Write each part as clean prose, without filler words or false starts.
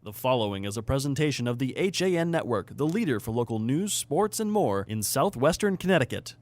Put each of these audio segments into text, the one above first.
The following is a presentation of the HAN Network, the leader for local news, sports, and more in southwestern Connecticut.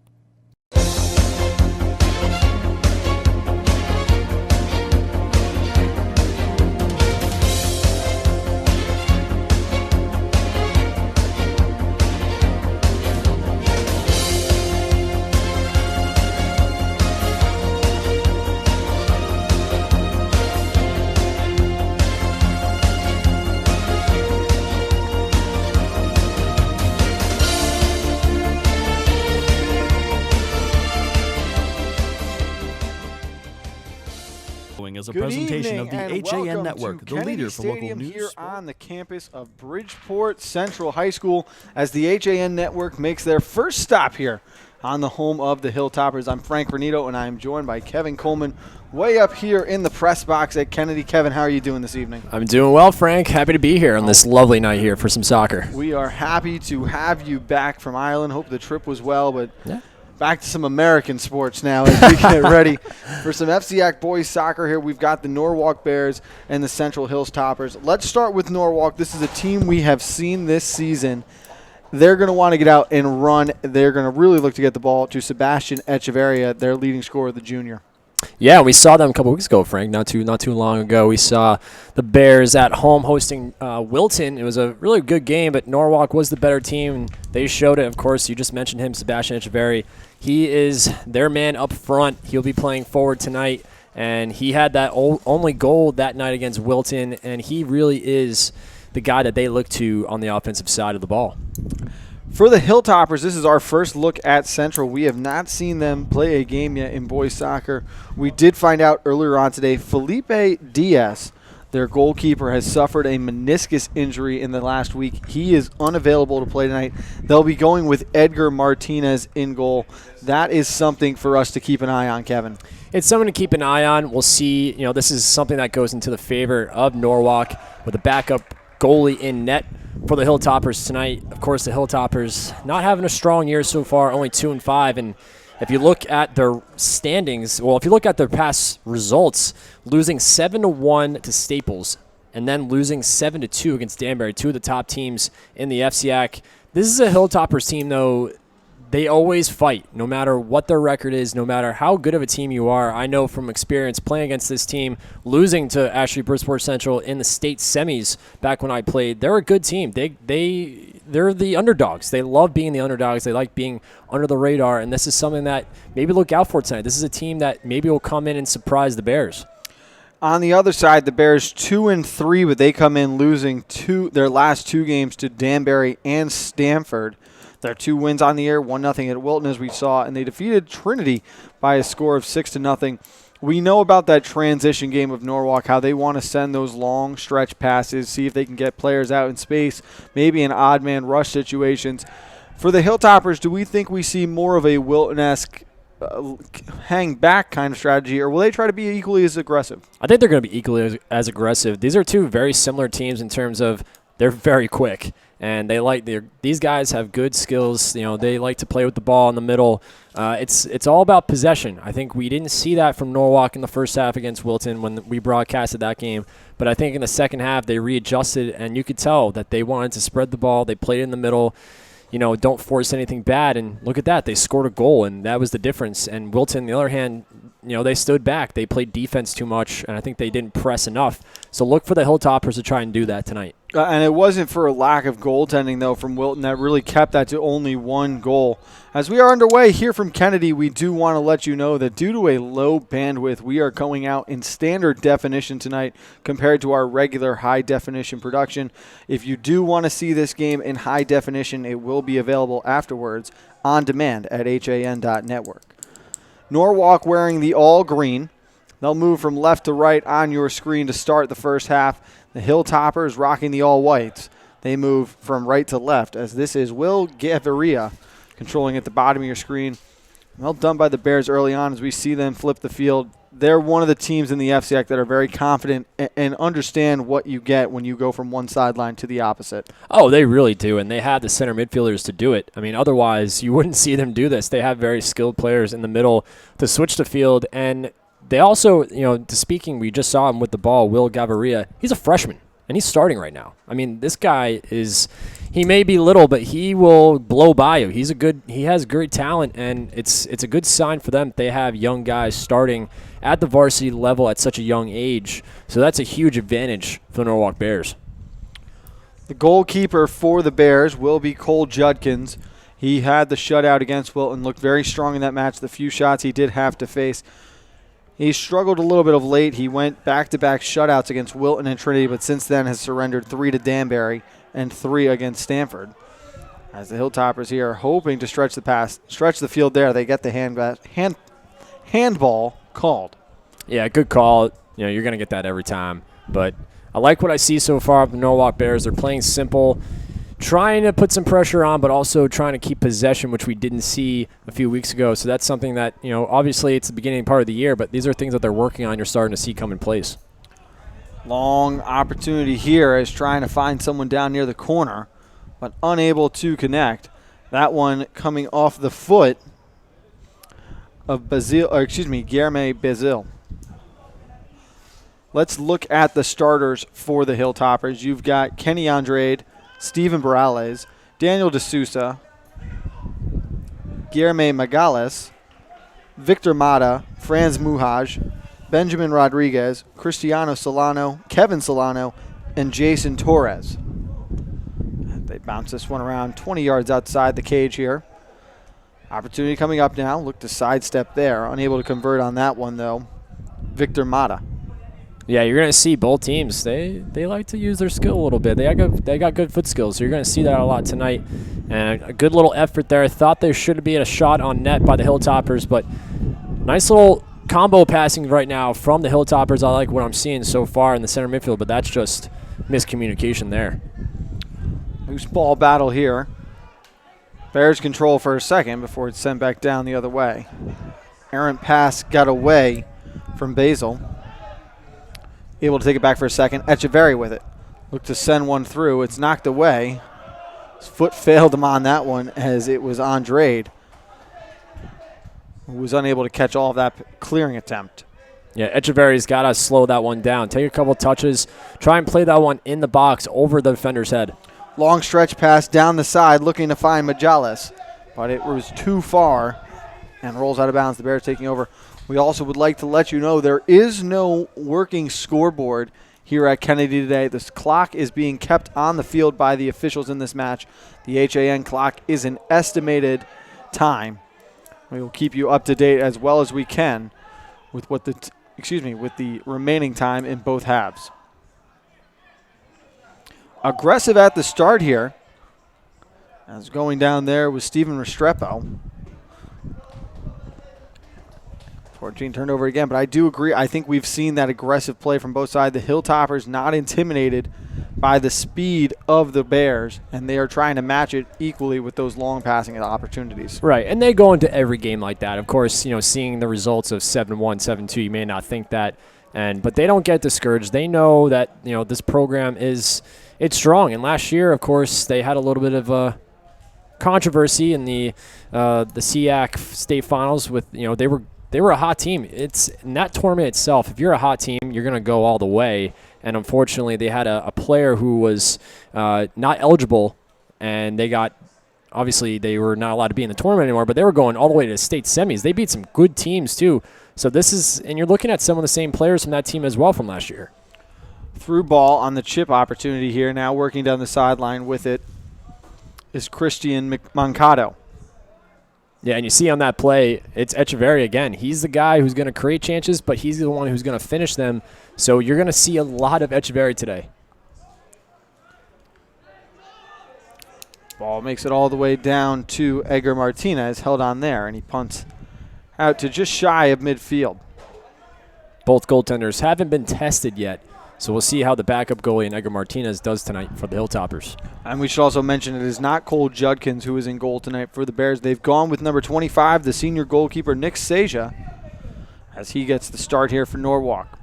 Is a Good presentation of evening, the HAN Network, the leader for local news. Here on the campus of Bridgeport Central High School as the HAN Network makes their first stop here on the home of the Hilltoppers. I'm Frank Vernito, and I'm joined by Kevin Coleman way up here in the press box at Kennedy. Kevin, how are you doing this evening? I'm doing well, Frank. Happy to be here on this lovely night here for some soccer. We are happy to have you back from Ireland. Hope the trip was well, but yeah. Back to some American sports now as we get ready for some FCAC boys soccer here. We've got the Norwalk Bears and the Central Hilltoppers. Let's start with Norwalk. This is a team we have seen this season. They're going to want to get out and run. They're going to really look to get the ball to Sebastian Echeverria, their leading scorer, the junior. Yeah, we saw them a couple weeks ago, Frank. Not too long ago. We saw the Bears at home hosting Wilton. It was a really good game, but Norwalk was the better team, and they showed it. Of course, you just mentioned him, Sebastian Echeverria. He is their man up front. He'll be playing forward tonight, and he had that only goal that night against Wilton, and he really is the guy that they look to on the offensive side of the ball. For the Hilltoppers, this is our first look at Central. We have not seen them play a game yet in boys soccer. We did find out earlier on today, Felipe Diaz, their goalkeeper, has suffered a meniscus injury in the last week. He is unavailable to play tonight. They'll be going with Edgar Martinez in goal. That is something for us to keep an eye on, Kevin. It's something to keep an eye on. We'll see. This is something that goes into the favor of Norwalk with a backup goalie in net for the Hilltoppers tonight. Of course, the Hilltoppers not having a strong year so far, only 2-5. And if you look at their standings, if you look at their past results, losing 7-1 to Staples and then losing 7-2 against Danbury, two of the top teams in the FCAC. This is a Hilltoppers team, though. They always fight, no matter what their record is, no matter how good of a team you are. I know from experience playing against this team, losing to actually Bridgeport Central in the state semis back when I played. They're a good team. They're the underdogs. They love being the underdogs. They like being under the radar, and this is something that maybe look out for tonight. This is a team that maybe will come in and surprise the Bears. On the other side, the Bears 2-3, but they come in losing their last two games to Danbury and Stamford. Their two wins on the year, 1-0 at Wilton, as we saw, and they defeated Trinity by a score of 6-0. We know about that transition game of Norwalk, how they want to send those long stretch passes, see if they can get players out in space, maybe in odd man rush situations. For the Hilltoppers, do we think we see more of a Wilton-esque hang back kind of strategy, or will they try to be equally as aggressive? I think they're going to be equally as aggressive. These are two very similar teams in terms of they're very quick. And these guys have good skills. They like to play with the ball in the middle. It's all about possession. I think we didn't see that from Norwalk in the first half against Wilton when we broadcasted that game. But I think in the second half they readjusted, and you could tell that they wanted to spread the ball. They played in the middle. Don't force anything bad. And look at that. They scored a goal, and that was the difference. And Wilton, on the other hand, they stood back. They played defense too much, and I think they didn't press enough. So look for the Hilltoppers to try and do that tonight. And it wasn't for a lack of goaltending, though, from Wilton that really kept that to only one goal. As we are underway here from Kennedy, we do want to let you know that due to a low bandwidth, we are going out in standard definition tonight compared to our regular high-definition production. If you do want to see this game in high definition, it will be available afterwards on demand at HAN.network. Norwalk wearing the all-green. They'll move from left to right on your screen to start the first half. The Hilltoppers rocking the all-whites. They move from right to left, as this is Will Gaviria controlling at the bottom of your screen. Well done by the Bears early on as we see them flip the field. They're one of the teams in the FCAC that are very confident and understand what you get when you go from one sideline to the opposite. Oh, they really do, and they have the center midfielders to do it. I mean, otherwise you wouldn't see them do this. They have very skilled players in the middle to switch the field, and they also, we just saw him with the ball, Will Gaviria. He's a freshman. and he's starting right now. I mean, this guy he may be little, but he will blow by you. He has great talent, and it's a good sign for them. They have young guys starting at the varsity level at such a young age. So that's a huge advantage for the Norwalk Bears. The goalkeeper for the Bears will be Cole Judkins. He had the shutout against Wilton, looked very strong in that match. The few shots he did have to face. He struggled a little bit of late. He went back-to-back shutouts against Wilton and Trinity, but since then has surrendered 3 to Danbury and 3 against Stanford. As the Hilltoppers here are hoping to stretch the field there, they get the handball called. Yeah, good call. You're going to get that every time. But I like what I see so far of the Norwalk Bears. They're playing simple, trying to put some pressure on, but also trying to keep possession, which we didn't see a few weeks ago. So that's something that, obviously it's the beginning part of the year, but these are things that they're working on. You're starting to see come in place. Long opportunity here as trying to find someone down near the corner, but unable to connect. That one coming off the foot of Guilherme Bazil. Let's look at the starters for the Hilltoppers. You've got Kenny Andrade, Steven Morales, Daniel D'Souza, Guilherme Magales, Victor Mata, Franz Muhaj, Benjamin Rodriguez, Cristiano Solano, Kevin Solano, and Jason Torres. They bounce this one around 20 yards outside the cage here. Opportunity coming up now. Look to sidestep there. Unable to convert on that one, though. Victor Mata. Yeah, you're going to see both teams. They like to use their skill a little bit. They got good foot skills, so you're going to see that a lot tonight. And a good little effort there. I thought there should be a shot on net by the Hilltoppers, but nice little combo passing right now from the Hilltoppers. I like what I'm seeing so far in the center midfield, but that's just miscommunication there. Loose ball battle here. Bears control for a second before it's sent back down the other way. Errant pass got away from Basil. Able to take it back for a second. Echeverry with it. Look to send one through. It's knocked away. His foot failed him on that one as it was Andrade who was unable to catch all of that clearing attempt. Yeah, Echeverry's got to slow that one down. Take a couple touches. Try and play that one in the box over the defender's head. Long stretch pass down the side looking to find Majales, but it was too far and rolls out of bounds. The Bears taking over. We also would like to let you know there is no working scoreboard here at Kennedy today. This clock is being kept on the field by the officials in this match. The HAN clock is an estimated time. We will keep you up to date as well as we can with with the remaining time in both halves. Aggressive at the start here. As going down there was Steven Restrepo. 14 turned over again, but I do agree. I think we've seen that aggressive play from both sides. The Hilltoppers not intimidated by the speed of the Bears, and they are trying to match it equally with those long passing opportunities. Right, and they go into every game like that. Of course, seeing the results of 7-1, 7-2, you may not think that, but they don't get discouraged. They know that this program it's strong. And last year, of course, they had a little bit of a controversy in the SEAC state finals with they were a hot team. It's in that tournament itself. If you're a hot team, you're going to go all the way. And unfortunately, they had a player who was not eligible, and obviously they were not allowed to be in the tournament anymore, but they were going all the way to the state semis. They beat some good teams too. So and you're looking at some of the same players from that team as well from last year. Through ball on the chip opportunity here. Now working down the sideline with it is Christian Mancado. Yeah, and you see on that play, it's Echeverry again. He's the guy who's going to create chances, but he's the one who's going to finish them. So you're going to see a lot of Echeverry today. Ball makes it all the way down to Edgar Martinez, held on there, and he punts out to just shy of midfield. Both goaltenders haven't been tested yet, so we'll see how the backup goalie and Edgar Martinez does tonight for the Hilltoppers. And we should also mention it is not Cole Judkins who is in goal tonight for the Bears. They've gone with number 25, the senior goalkeeper, Nick Seja, as he gets the start here for Norwalk.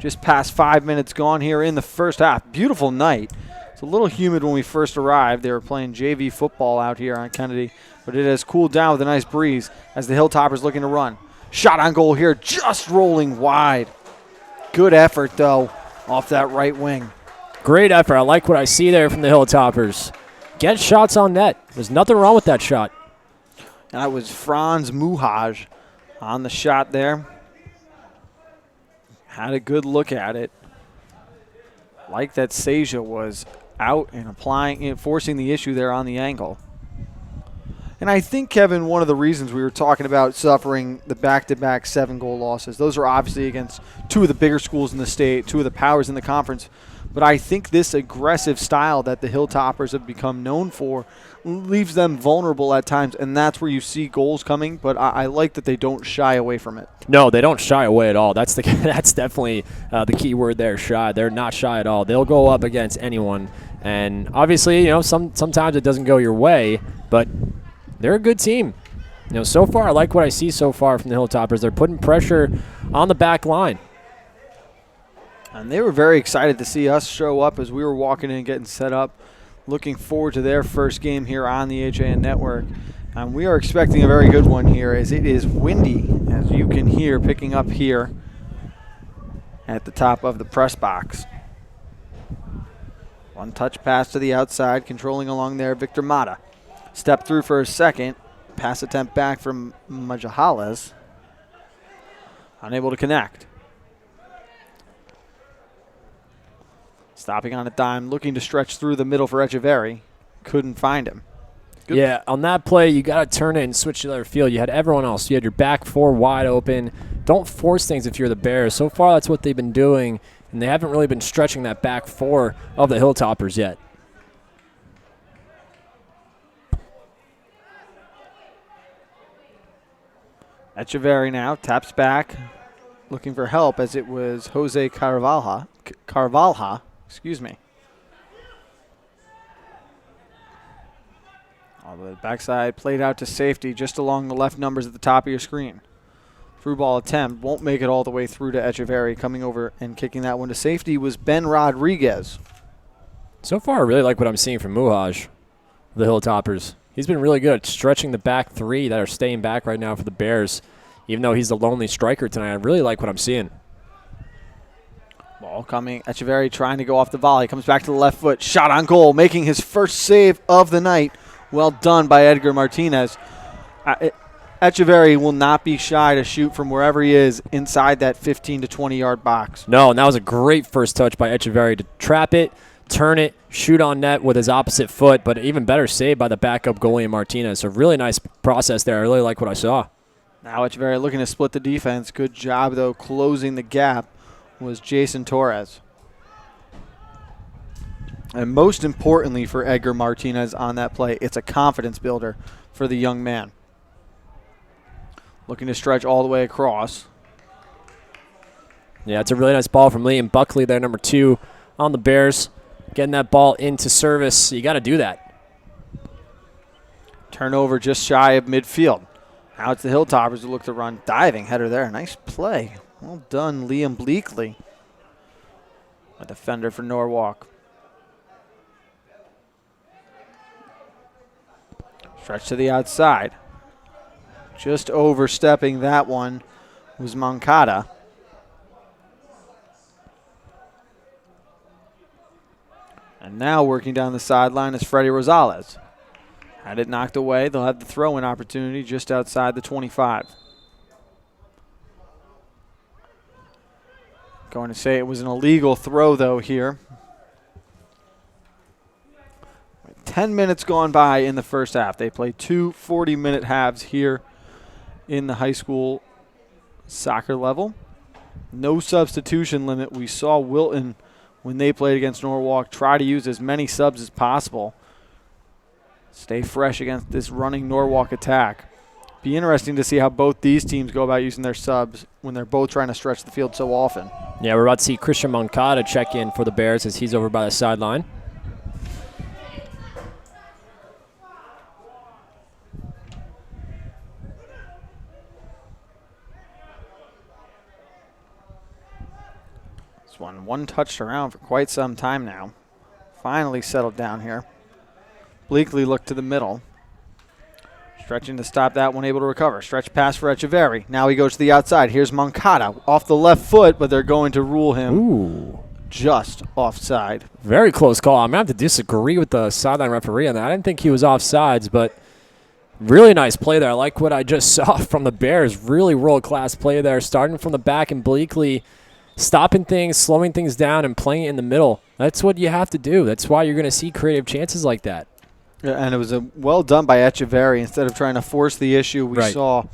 Just past 5 minutes gone here in the first half. Beautiful night. It's a little humid when we first arrived. They were playing JV football out here on Kennedy, but it has cooled down with a nice breeze as the Hilltoppers looking to run. Shot on goal here, just rolling wide. Good effort, though, off that right wing. Great effort. I like what I see there from the Hilltoppers. Get shots on net. There's nothing wrong with that shot. That was Franz Muhaj on the shot there. Had a good look at it. Like that Seja was out and applying and forcing the issue there on the angle. And I think, Kevin, one of the reasons we were talking about suffering the back-to-back 7-goal losses, those are obviously against two of the bigger schools in the state, two of the powers in the conference. But I think this aggressive style that the Hilltoppers have become known for leaves them vulnerable at times, and that's where you see goals coming. But I like that they don't shy away from it. No, they don't shy away at all. That's definitely the key word there, shy. They're not shy at all. They'll go up against anyone. And obviously, sometimes it doesn't go your way, but they're a good team. So far, I like what I see so far from the Hilltoppers. They're putting pressure on the back line. And they were very excited to see us show up as we were walking in and getting set up. Looking forward to their first game here on the HAN Network. And we are expecting a very good one here as it is windy, as you can hear, picking up here at the top of the press box. One touch pass to the outside, controlling along there, Victor Mata. Step through for a second. Pass attempt back from Majahales. Unable to connect. Stopping on a dime, looking to stretch through the middle for Echeverry. Couldn't find him. Good. Yeah, on that play, you got to turn it and switch to the other field. You had everyone else. You had your back four wide open. Don't force things if you're the Bears. So far, that's what they've been doing, and they haven't really been stretching that back four of the Hilltoppers yet. Echeverry now taps back, looking for help as it was Jose Carvalha. Excuse me. All the backside played out to safety just along the left numbers at the top of your screen. Through ball attempt, won't make it all the way through to Echeverry. Coming over and kicking that one to safety was Ben Rodriguez. So far, I really like what I'm seeing from Muhaj, the Hilltoppers. He's been really good at stretching the back three that are staying back right now for the Bears. Even though he's the lonely striker tonight, I really like what I'm seeing. Ball coming. Echeverry trying to go off the volley. Comes back to the left foot. Shot on goal. Making his first save of the night. Well done by Edgar Martinez. Echeverry will not be shy to shoot from wherever he is inside that 15 to 20-yard box. No, and that was a great first touch by Echeverry to trap it, turn it, shoot on net with his opposite foot, but even better save by the backup goalie Martinez. So really nice process there. I really like what I saw. Now Echeverry looking to split the defense. Good job, though, closing the gap was Jason Torres. And most importantly for Edgar Martinez on that play, it's a confidence builder for the young man. Looking to stretch all the way across. Yeah, it's a really nice ball from Liam Buckley there, number 2 on the Bears. Getting that ball into service. You got to do that. Turnover just shy of midfield. Now it's the Hilltoppers who look to run. Diving header there. Nice play. Well done, Liam Bleakley, a defender for Norwalk. Stretch to the outside. Just overstepping that one was Moncada. And now working down the sideline is Freddie Rosales. Had it knocked away. They'll have the throw-in opportunity just outside the 25. Going to say it was an illegal throw, though, here. 10 minutes gone by in the first half. They play 2 40-minute halves here in the high school soccer level. No substitution limit. We saw Wilton, when they played against Norwalk, try to use as many subs as possible. Stay fresh against this running Norwalk attack. Be interesting to see how both these teams go about using their subs when they're both trying to stretch the field so often. Yeah, we're about to see Christian Moncada check in for the Bears as he's over by the sideline. This one touched around for quite some time now. Finally settled down here. Bleakley looked to the middle. Stretching to stop that one, able to recover. Stretch pass for Echeverri. Now he goes to the outside. Here's Moncada off the left foot, but they're going to rule him just offside. Very close call. I'm going to have to disagree with the sideline referee on that. I didn't think he was offsides, but really nice play there. I like what I just saw from the Bears. Really world-class play there, starting from the back and obliquely stopping things, slowing things down, and playing it in the middle. That's what you have to do. That's why you're going to see creative chances like that. Yeah, and it was well done by Echeverri instead of trying to force the issue we saw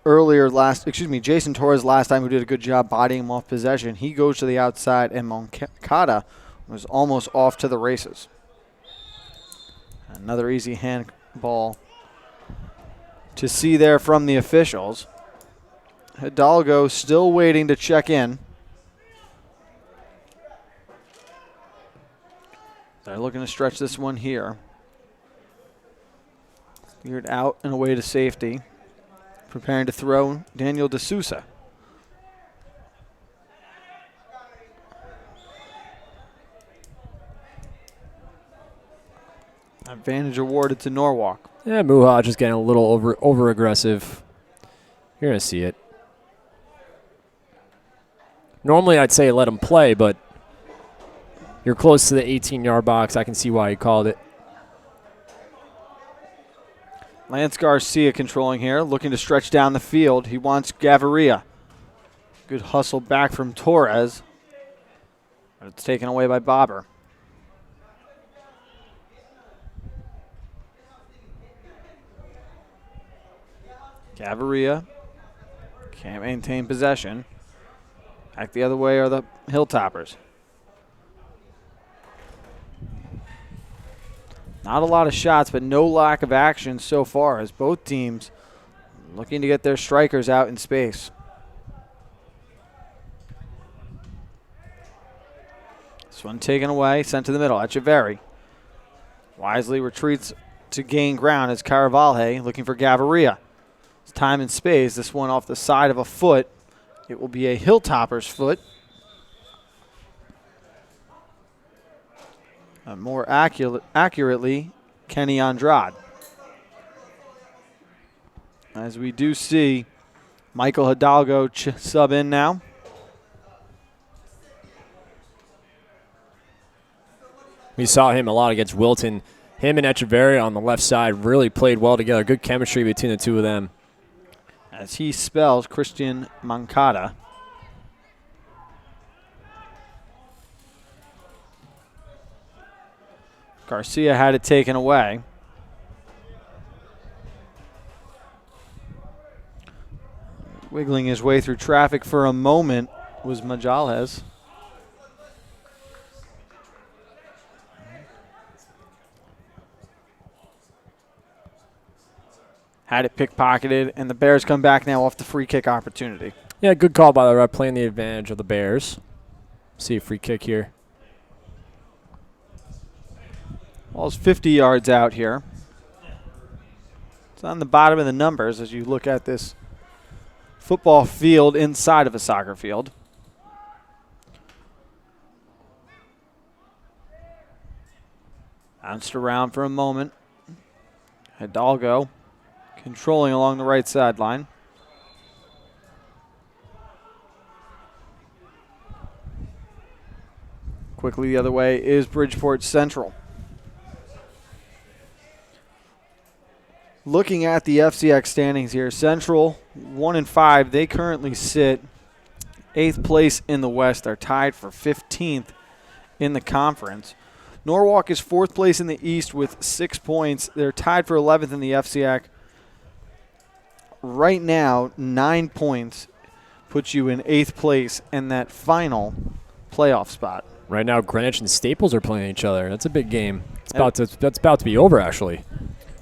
earlier Jason Torres last time, who did a good job bodying him off possession. He goes to the outside, and Moncada was almost off to the races. Another easy handball to see there from the officials. Hidalgo still waiting to check in. They're looking to stretch this one here. Cleared out and away to safety. Preparing to throw Daniel D'Souza. Advantage awarded to Norwalk. Yeah, Muha just getting a little over aggressive. You're going to see it. Normally I'd say let him play, but you're close to the 18-yard box. I can see why he called it. Lance Garcia controlling here, looking to stretch down the field. He wants Gaviria. Good hustle back from Torres. But it's taken away by Bobber. Gaviria can't maintain possession. Back the other way are the Hilltoppers. Not a lot of shots, but no lack of action so far as both teams looking to get their strikers out in space. This one taken away, sent to the middle. Echeverri wisely retreats to gain ground as Caravalhe looking for Gaviria. It's time and space. This one off the side of a foot. It will be a Hilltoppers foot. More accurately, Kenny Andrade. As we do see Michael Hidalgo sub in now. We saw him a lot against Wilton. Him and Echeverri on the left side really played well together. Good chemistry between the two of them. As he spells Christian Moncada. Garcia had it taken away. Wiggling his way through traffic for a moment was Majales. Had it pickpocketed, and the Bears come back now off the free kick opportunity. Yeah, good call by the ref, playing the advantage of the Bears. See a free kick here. Ball's 50 yards out here. It's on the bottom of the numbers as you look at this football field inside of a soccer field. Bounced around for a moment. Hidalgo controlling along the right sideline. Quickly the other way is Bridgeport Central. Looking at the FCX standings here, Central 1-5. They currently sit 8th place in the West. They're tied for 15th in the conference. Norwalk is 4th place in the East with 6 points. They're tied for 11th in the FCX. Right now, 9 points puts you in 8th place in that final playoff spot. Right now, Greenwich and Staples are playing each other. That's a big game. That's about to be over, actually.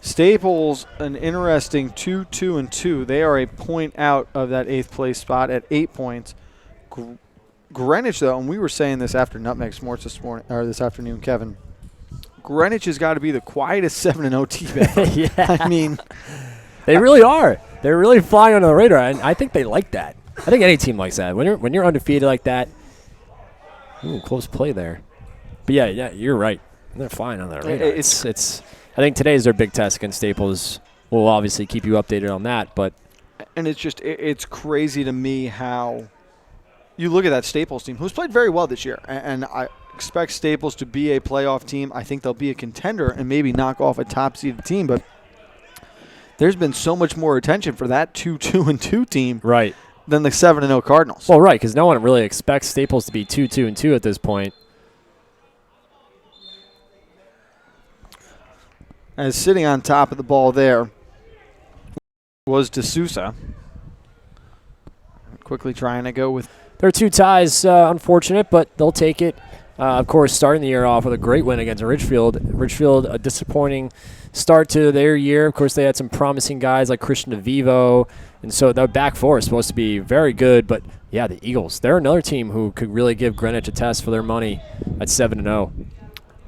Staples, an interesting 2-2-2. They are a point out of that 8th place spot at 8 points. Greenwich, though, and we were saying this after Nutmeg Sports this afternoon, Kevin. Greenwich has got to be the quietest 7-0 team ever. Yeah. I mean, they really are. They're really flying under the radar, and I think they like that. I think any team likes that. When you're undefeated like that, ooh, close play there. But yeah, you're right. They're flying on the radar. I think today is their big test against Staples. we'll obviously keep you updated on that. But And it's crazy to me how you look at that Staples team, who's played very well this year, and I expect Staples to be a playoff team. I think they'll be a contender and maybe knock off a top-seeded team, but there's been so much more attention for that 2-2-2 team right. than the 7-0 Cardinals. Well, right, because no one really expects Staples to be 2-2-2 at this point. As sitting on top of the ball there was D'Souza. Quickly trying to go with. There are 2 ties, unfortunate, but they'll take it. Of course, starting the year off with a great win against Ridgefield. Ridgefield, a disappointing start to their year. Of course, they had some promising guys like Christian DeVivo, and so their back four is supposed to be very good. But, yeah, the Eagles, they're another team who could really give Greenwich a test for their money at 7-0.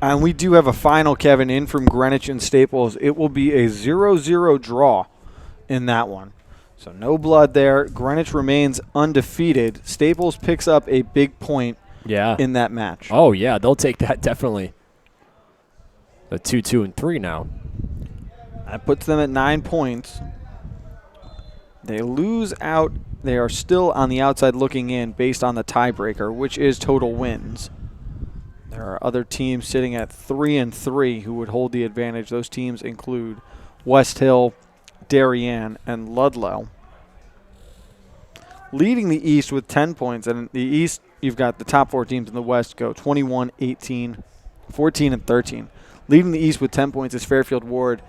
And we do have a final, Kevin, in from Greenwich and Staples. It will be a 0-0 draw in that one. So no blood there. Greenwich remains undefeated. Staples picks up a big point in that match. Oh, yeah, they'll take that definitely. The 2-2-3 now. That puts them at 9 points. They lose out. They are still on the outside looking in based on the tiebreaker, which is total wins. There are other teams sitting at 3-3 who would hold the advantage. Those teams include West Hill, Darien, and Ludlow. Leading the East with 10 points. And in the East, you've got the top 4 teams in the West go 21, 18, 14, and 13. Leading the East with 10 points is Fairfield Ward.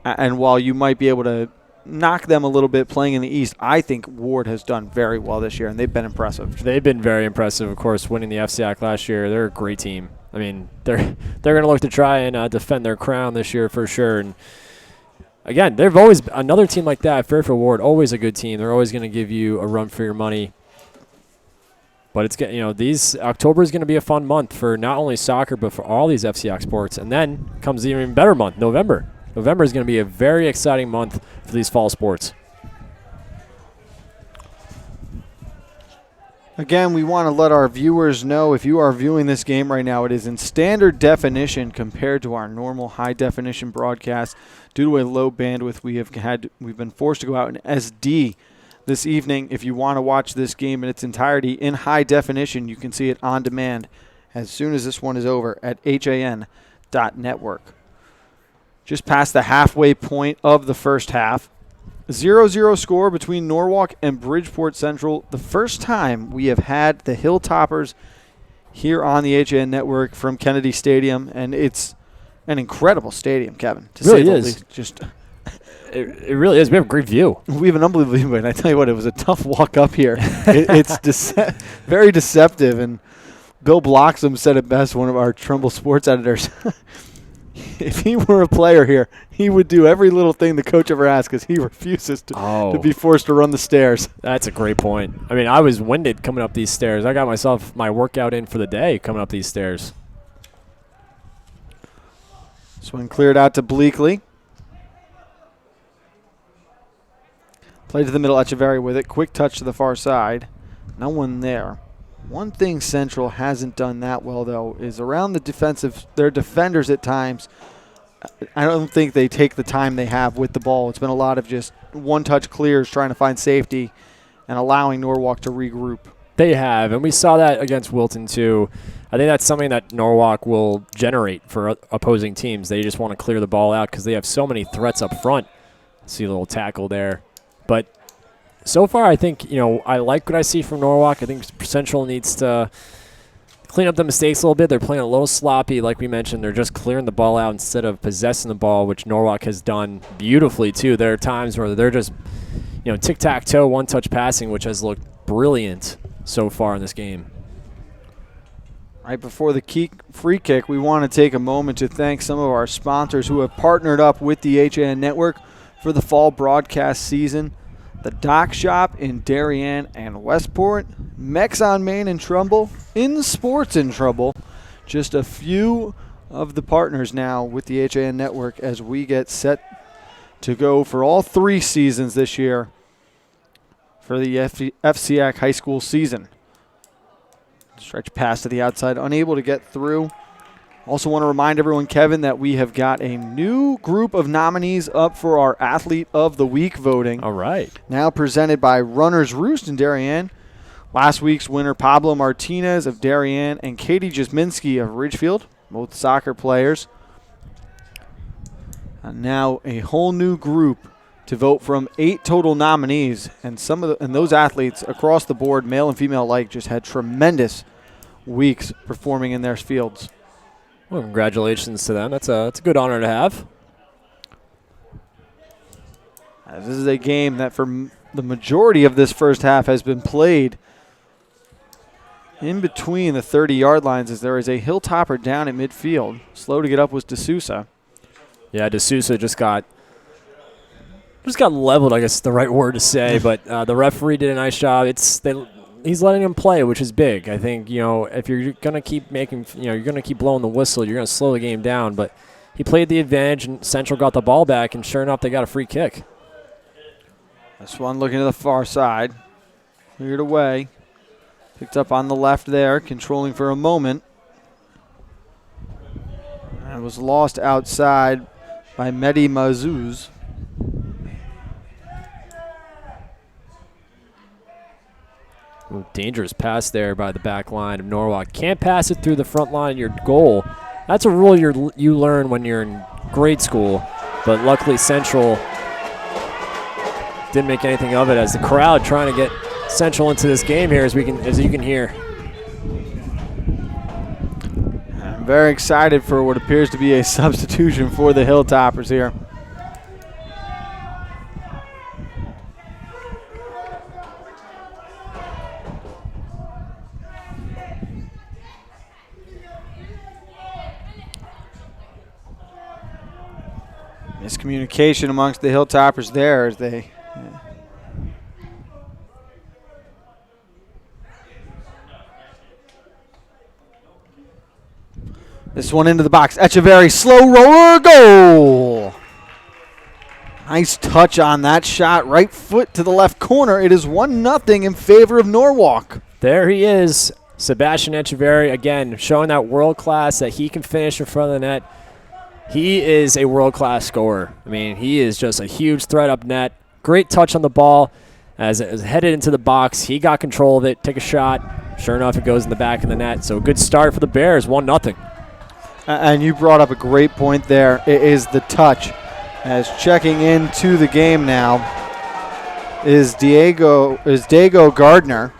And while you might be able to knock them a little bit playing in the East, I think Ward has done very well this year, and they've been impressive. They've been very impressive, of course, winning the FCIAC last year. They're a great team. I mean, they're going to look to try and defend their crown this year for sure. And again, they've always another team like that. Fairfield Ward, always a good team. They're always going to give you a run for your money. But it's these October is going to be a fun month for not only soccer but for all these FCIAC sports. And then comes the even better month, November. November is going to be a very exciting month for these fall sports. Again, we want to let our viewers know if you are viewing this game right now, it is in standard definition compared to our normal high definition broadcast. Due to a low bandwidth, we've been forced to go out in SD this evening. If you want to watch this game in its entirety in high definition, you can see it on demand as soon as this one is over at HAN.network. Just past the halfway point of the first half. 0-0 score between Norwalk and Bridgeport Central. The first time we have had the Hilltoppers here on the HAN network from Kennedy Stadium, and it's an incredible stadium, Kevin. It really is. It really is. We have a great view. We have an unbelievable view, and I tell you what, it was a tough walk up here. It's very deceptive, and Bill Bloxham said it best, one of our Trumbull sports editors. If he were a player here, he would do every little thing the coach ever asks because he refuses to be forced to run the stairs. That's a great point. I mean, I was winded coming up these stairs. I got myself my workout in for the day coming up these stairs. Swing cleared out to Bleakley. Play to the middle, Echeverry with it. Quick touch to the far side. No one there. One thing Central hasn't done that well, though, is around their defenders at times. I don't think they take the time they have with the ball. It's been a lot of just one-touch clears, trying to find safety, and allowing Norwalk to regroup. They have, and we saw that against Wilton, too. I think that's something that Norwalk will generate for opposing teams. They just want to clear the ball out because they have so many threats up front. See a little tackle there. But so far, I think, I like what I see from Norwalk. I think Central needs to clean up the mistakes a little bit. They're playing a little sloppy, like we mentioned. They're just clearing the ball out instead of possessing the ball, which Norwalk has done beautifully, too. There are times where they're just, tic-tac-toe, one-touch passing, which has looked brilliant so far in this game. Right before the free kick, we want to take a moment to thank some of our sponsors who have partnered up with the HAN Network for the fall broadcast season. The Dock Shop in Darien and Westport, Mex on Main in Trumbull, In Sports in Trumbull. Just a few of the partners now with the HAN Network as we get set to go for all 3 seasons this year for the FCIAC high school season. Stretch pass to the outside, unable to get through. Also want to remind everyone, Kevin, that we have got a new group of nominees up for our Athlete of the Week voting. All right. Now presented by Runner's Roost in Darien. Last week's winner, Pablo Martinez of Darien and Katie Jasminski of Ridgefield, both soccer players. And now a whole new group to vote from 8 total nominees, and those athletes across the board, male and female alike, just had tremendous weeks performing in their fields. Well, congratulations to them. That's a good honor to have. This is a game that for the majority of this first half has been played in between the 30-yard lines, as there is a Hilltopper down at midfield. Slow to get up was D'Souza. Yeah, D'Souza just got leveled, I guess is the right word to say, but the referee did a nice job. He's letting him play, which is big. I think, if you're going to keep you're going to keep blowing the whistle, you're going to slow the game down. But he played the advantage, and Central got the ball back, and sure enough, they got a free kick. This one looking to the far side. Cleared away. Picked up on the left there, controlling for a moment. And was lost outside by Mehdi Mazouz. Ooh, dangerous pass there by the back line of Norwalk. Can't pass it through the front line of your goal. That's a rule you learn when you're in grade school, but luckily Central didn't make anything of it, as the crowd trying to get Central into this game here, as you can hear. I'm very excited for what appears to be a substitution for the Hilltoppers here. Miscommunication amongst the Hilltoppers there as they this one into the box. Echeverry, slow roller, goal. Nice touch on that shot. Right foot to the left corner. It is 1-0 in favor of Norwalk. There he is, Sebastian Echeverry, again, showing that world class, that he can finish in front of the net. He is a world-class scorer. I mean, he is just a huge threat up net. Great touch on the ball. As it was headed into the box, he got control of it, take a shot. Sure enough, it goes in the back of the net. So a good start for the Bears, 1-0. And you brought up a great point there. It is the touch. As checking into the game now is Diego Gardner.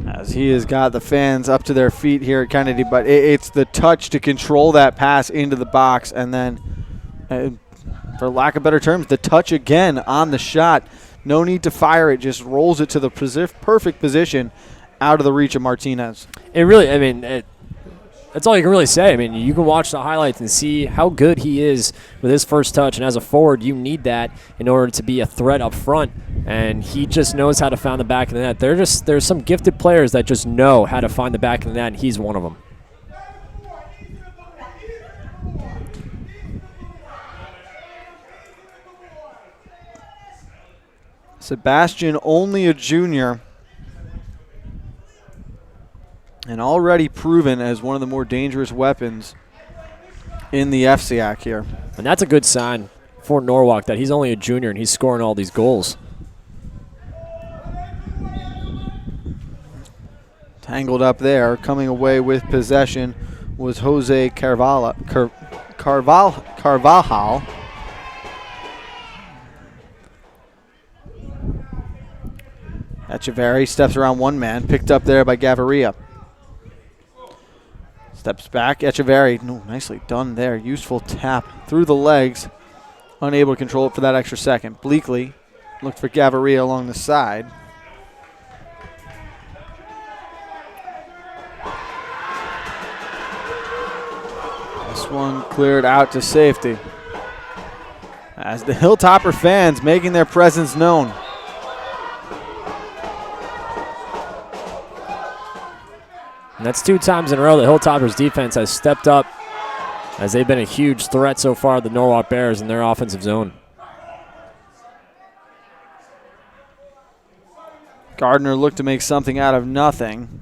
As he has got the fans up to their feet here at Kennedy, but it's the touch to control that pass into the box, and then, for lack of better terms, the touch again on the shot. No need to fire it, just rolls it to the perfect position out of the reach of Martinez. It really, I mean, that's all you can really say. I mean, you can watch the highlights and see how good he is with his first touch. And as a forward, you need that in order to be a threat up front. And he just knows how to find the back of the net. There's some gifted players that just know how to find the back of the net, and he's one of them. Sebastian, only a junior, and already proven as one of the more dangerous weapons in the FCAC here. And that's a good sign for Norwalk, that he's only a junior and he's scoring all these goals. Tangled up there, coming away with possession was Jose Carvajal. Echeverry steps around one man, picked up there by Gaviria. Steps back, Echeverry, nicely done there. Useful tap through the legs. Unable to control it for that extra second. Bleakley looked for Gaviria along the side. This one cleared out to safety, as the Hilltopper fans making their presence known. And that's 2 times in a row the Hilltoppers defense has stepped up, as they've been a huge threat so far, the Norwalk Bears, in their offensive zone. Gardner looked to make something out of nothing.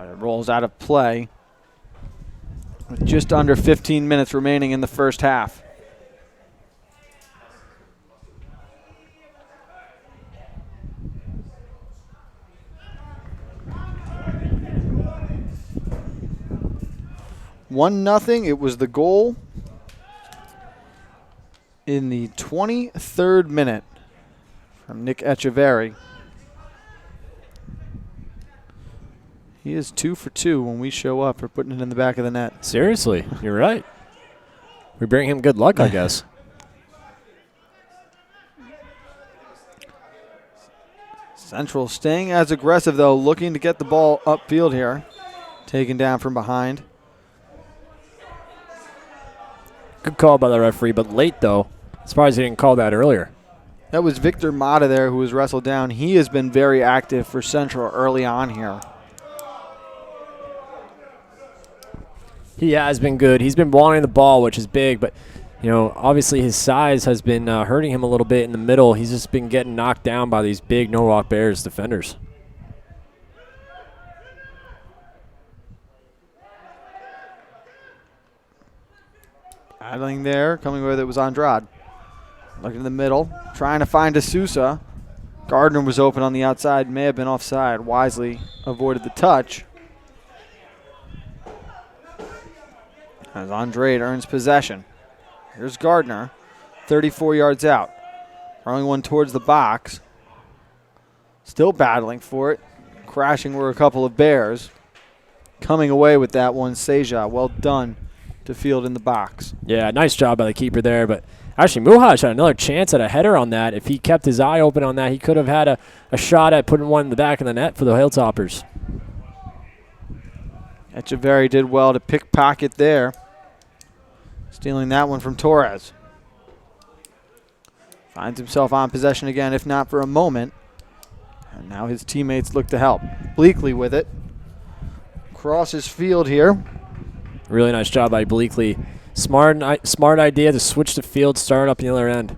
But it rolls out of play with just under 15 minutes remaining in the first half. One nothing. It was the goal in the 23rd minute from Nick Echeverry. He is 2 for 2 when we show up for putting it in the back of the net. Seriously, you're right. We bring him good luck, I guess. Central staying as aggressive, though, looking to get the ball upfield here. Taken down from behind. Good call by the referee, but late, though. Surprised he didn't call that earlier. That was Victor Mata there who was wrestled down. He has been very active for Central early on here. He has been good. He's been wanting the ball, which is big, but obviously his size has been hurting him a little bit in the middle. He's just been getting knocked down by these big Norwalk Bears defenders. Battling there, coming with it was Andrade. Looking in the middle, trying to find D'Souza. Gardner was open on the outside, may have been offside. Wisely avoided the touch. As Andrade earns possession. Here's Gardner, 34 yards out. Throwing one towards the box. Still battling for it. Crashing were a couple of Bears. Coming away with that one, Seja. Well done to field in the box. Yeah, nice job by the keeper there. But actually, Muhaj had another chance at a header on that. If he kept his eye open on that, he could have had a shot at putting one in the back of the net for the Hilltoppers. Echeverry did well to pickpocket there. Stealing that one from Torres. Finds himself on possession again, if not for a moment. And now his teammates look to help. Bleakley with it. Crosses field here. Really nice job by Bleakley. Smart idea to switch the field, start up the other end.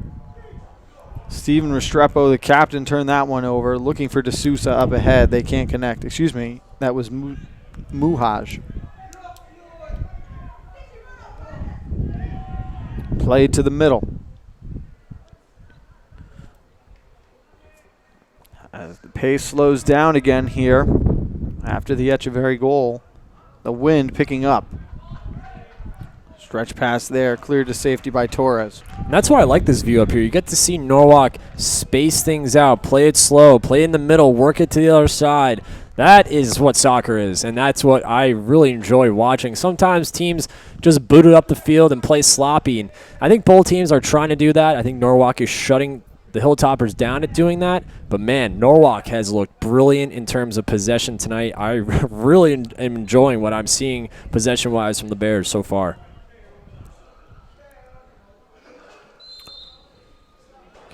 Steven Restrepo, the captain, turned that one over. Looking for D'Souza up ahead. They can't connect. Excuse me. That was Muhaj. Played to the middle. As the pace slows down again here after the Echeverry goal. The wind picking up. Stretch pass there, cleared to safety by Torres. And that's why I like this view up here. You get to see Norwalk space things out, play it slow, play in the middle, work it to the other side. That is what soccer is, and that's what I really enjoy watching. Sometimes teams just boot it up the field and play sloppy, and I think both teams are trying to do that. I think Norwalk is shutting the Hilltoppers down at doing that, but man, Norwalk has looked brilliant in terms of possession tonight. I really am enjoying what I'm seeing possession-wise from the Bears so far.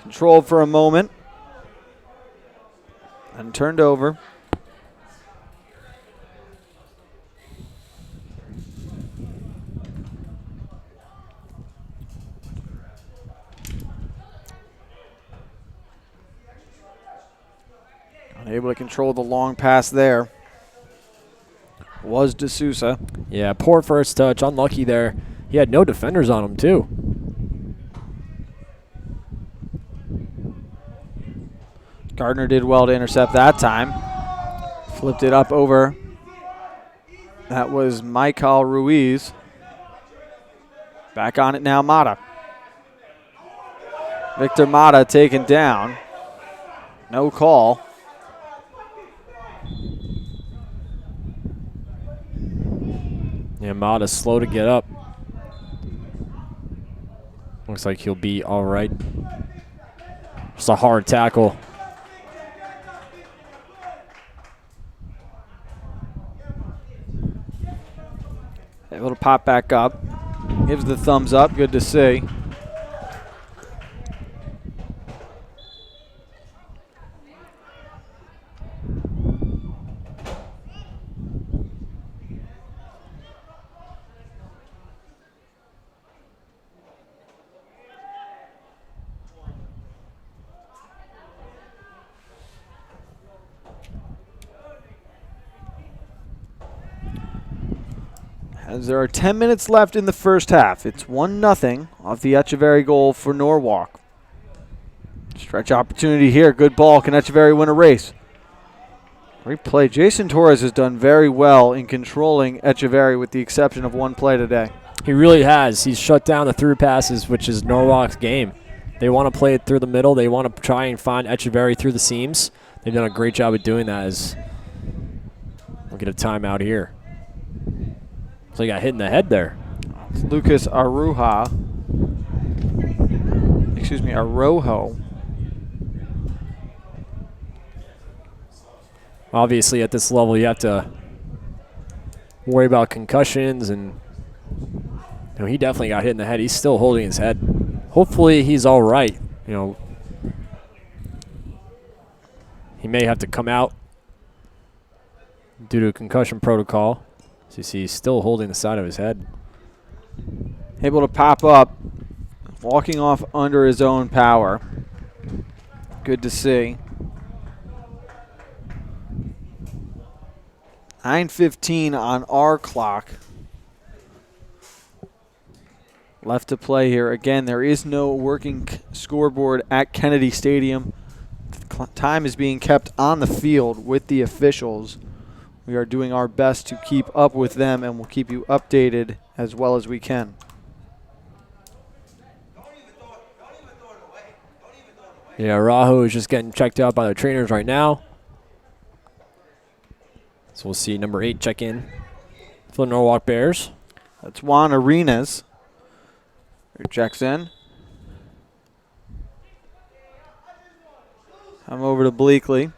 Controlled for a moment and turned over. Unable to control the long pass there was D'Souza. Yeah, poor first touch, unlucky there. He had no defenders on him too. Gardner did well to intercept that time. Flipped it up over. That was Michael Ruiz. Back on it now, Mata. Victor Mata taken down. No call. Yeah, Mata's slow to get up. Looks like he'll be all right. Just a hard tackle. Able to pop back up. Gives the thumbs up. Good to see. as there are 10 minutes left in the first half. It's 1-0 off the Echeverry goal for Norwalk. Stretch opportunity here. Good ball. Can Echeverry win a race? Great play. Jason Torres has done very well in controlling Echeverry with the exception of one play today. He really has. He's shut down the through passes, which is Norwalk's game. They want to play it through the middle. They want to try and find Echeverry through the seams. They've done a great job of doing that. As we'll get a timeout here. So he got hit in the head there. It's Lucas Arojo. Obviously, at this level, you have to worry about concussions, and he definitely got hit in the head. He's still holding his head. Hopefully, he's all right. He may have to come out due to a concussion protocol. So you see, he's still holding the side of his head. Able to pop up, walking off under his own power. Good to see. 9:15 on our clock. Left to play here. Again, there is no working scoreboard at Kennedy Stadium. Time is being kept on the field with the officials. We are doing our best to keep up with them, and we'll keep you updated as well as we can. Yeah, Raho is just getting checked out by the trainers right now. So we'll see number 8 check in for the Norwalk Bears. That's Juan Arenas, who checks in. Come over to Bleakley.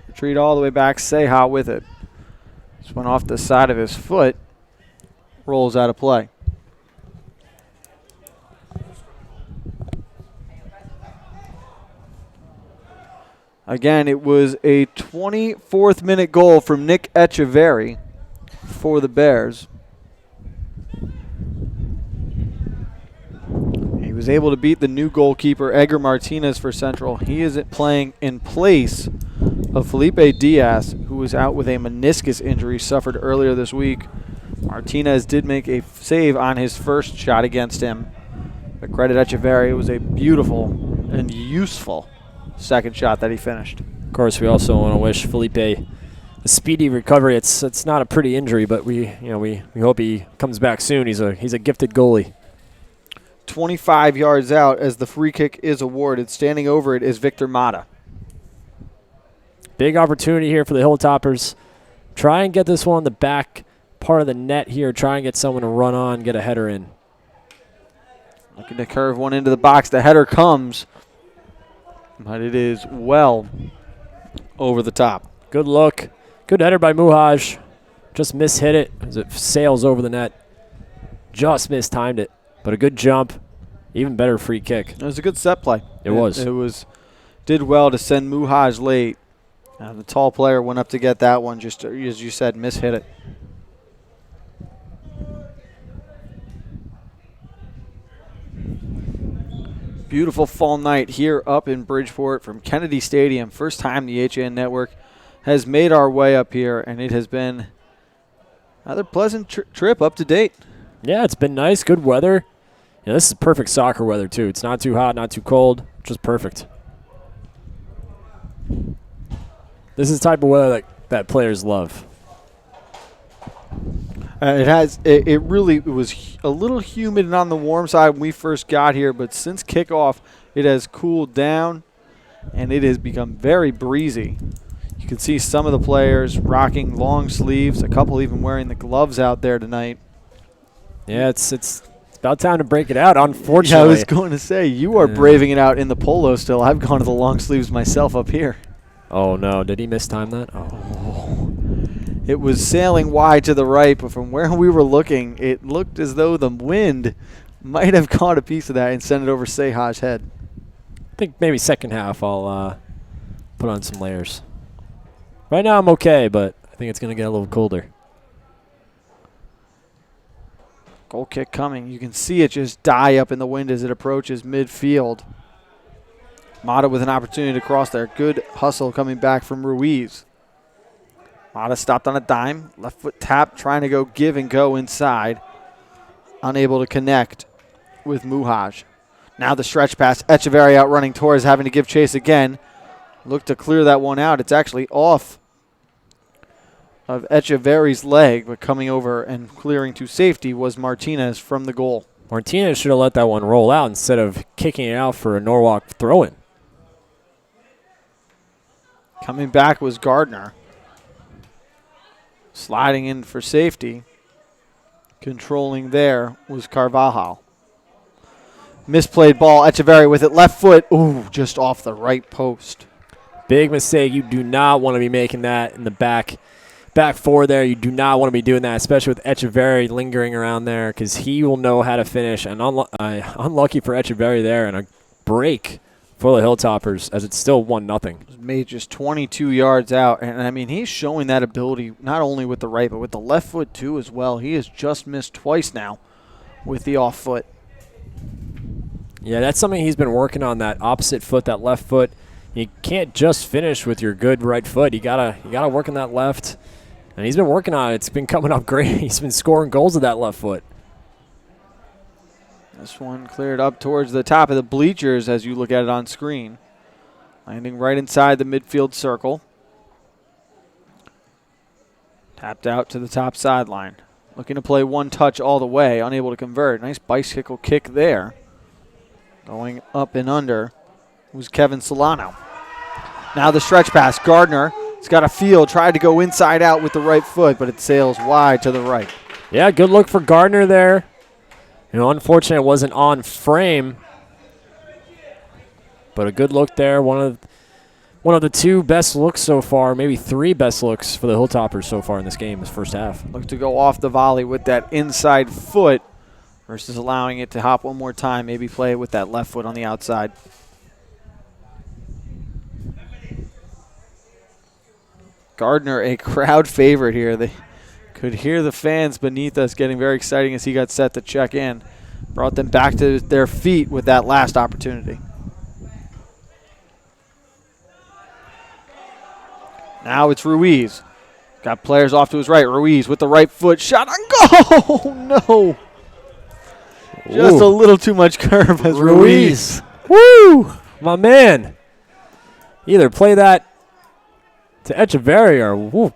Retreat all the way back. Seha with it. Just went off the side of his foot. Rolls out of play. Again, it was a 24th minute goal from Nick Echeverry for the Bears. He was able to beat the new goalkeeper, Edgar Martinez, for Central. He is playing in place of Felipe Diaz, who was out with a meniscus injury suffered earlier this week. Martinez did make a save on his first shot against him. But credit Echeverry, it was a beautiful and useful second shot that he finished. Of course, we also want to wish Felipe a speedy recovery. It's not a pretty injury, but we hope he comes back soon. He's a gifted goalie. 25 yards out as the free kick is awarded. Standing over it is Victor Mata. Big opportunity here for the Hilltoppers. Try and get this one on the back part of the net here. Try and get someone to run on, get a header in. Looking to curve one into the box. The header comes, but it is well over the top. Good look. Good header by Muhaj. Just mishit it as it sails over the net. Just mistimed it, but a good jump. Even better free kick. It was a good set play. It was. It did well to send Muhaj late. The tall player went up to get that one, just as you said, mishit it. Beautiful fall night here up in Bridgeport from Kennedy Stadium. First time the HAN Network has made our way up here, and it has been another pleasant trip up to date. Yeah, it's been nice, good weather. This is perfect soccer weather, too. It's not too hot, not too cold, just perfect. This is the type of weather that players love. It was a little humid and on the warm side when we first got here, but since kickoff, it has cooled down, and it has become very breezy. You can see some of the players rocking long sleeves, a couple even wearing the gloves out there tonight. Yeah, it's about time to break it out, unfortunately. Yeah, I was going to say, you are braving it out in the polo still. I've gone to the long sleeves myself up here. Oh, no. Did he mistime that? Oh. It was sailing wide to the right, but from where we were looking, it looked as though the wind might have caught a piece of that and sent it over Sehaj's head. I think maybe second half I'll put on some layers. Right now I'm okay, but I think it's going to get a little colder. Goal kick coming. You can see it just die up in the wind as it approaches midfield. Mata with an opportunity to cross there. Good hustle coming back from Ruiz. Mata stopped on a dime. Left foot tap, trying to go give and go inside. Unable to connect with Muhaj. Now the stretch pass. Echeverry outrunning Torres, having to give chase again. Look to clear that one out. It's actually off of Echeverry's leg, but coming over and clearing to safety was Martinez from the goal. Martinez should have let that one roll out instead of kicking it out for a Norwalk throw-in. Coming back was Gardner. Sliding in for safety. Controlling there was Carvajal. Misplayed ball. Echeverry with it. Left foot. Ooh, just off the right post. Big mistake. You do not want to be making that in the back four there. You do not want to be doing that, especially with Echeverry lingering around there, because he will know how to finish. And unlucky for Echeverry there, and a break for the Hilltoppers as it's still 1-0. Made just 22 yards out. And, I mean, he's showing that ability not only with the right, but with the left foot, too, as well. He has just missed twice now with the off foot. Yeah, that's something he's been working on, that opposite foot, that left foot. You can't just finish with your good right foot. You gotta work on that left. And he's been working on it. It's been coming up great. He's been scoring goals with that left foot. This one cleared up towards the top of the bleachers as you look at it on screen. Landing right inside the midfield circle. Tapped out to the top sideline. Looking to play one touch all the way. Unable to convert. Nice bicycle kick there. Going up and under was Kevin Solano. Now the stretch pass. Gardner. He's got a field, tried to go inside out with the right foot, but it sails wide to the right. Yeah, good look for Gardner there. Unfortunately, it wasn't on frame, but a good look there. One of the two best looks so far, maybe three best looks for the Hilltoppers so far in this game, this first half. Look to go off the volley with that inside foot versus allowing it to hop one more time, maybe play it with that left foot on the outside. Gardner, a crowd favorite here. They could hear the fans beneath us getting very exciting as he got set to check in. Brought them back to their feet with that last opportunity. Now it's Ruiz. Got players off to his right. Ruiz with the right foot. Shot on goal. No. Just a little too much curve as Ruiz. Woo! My man. Either play that to Echeverry or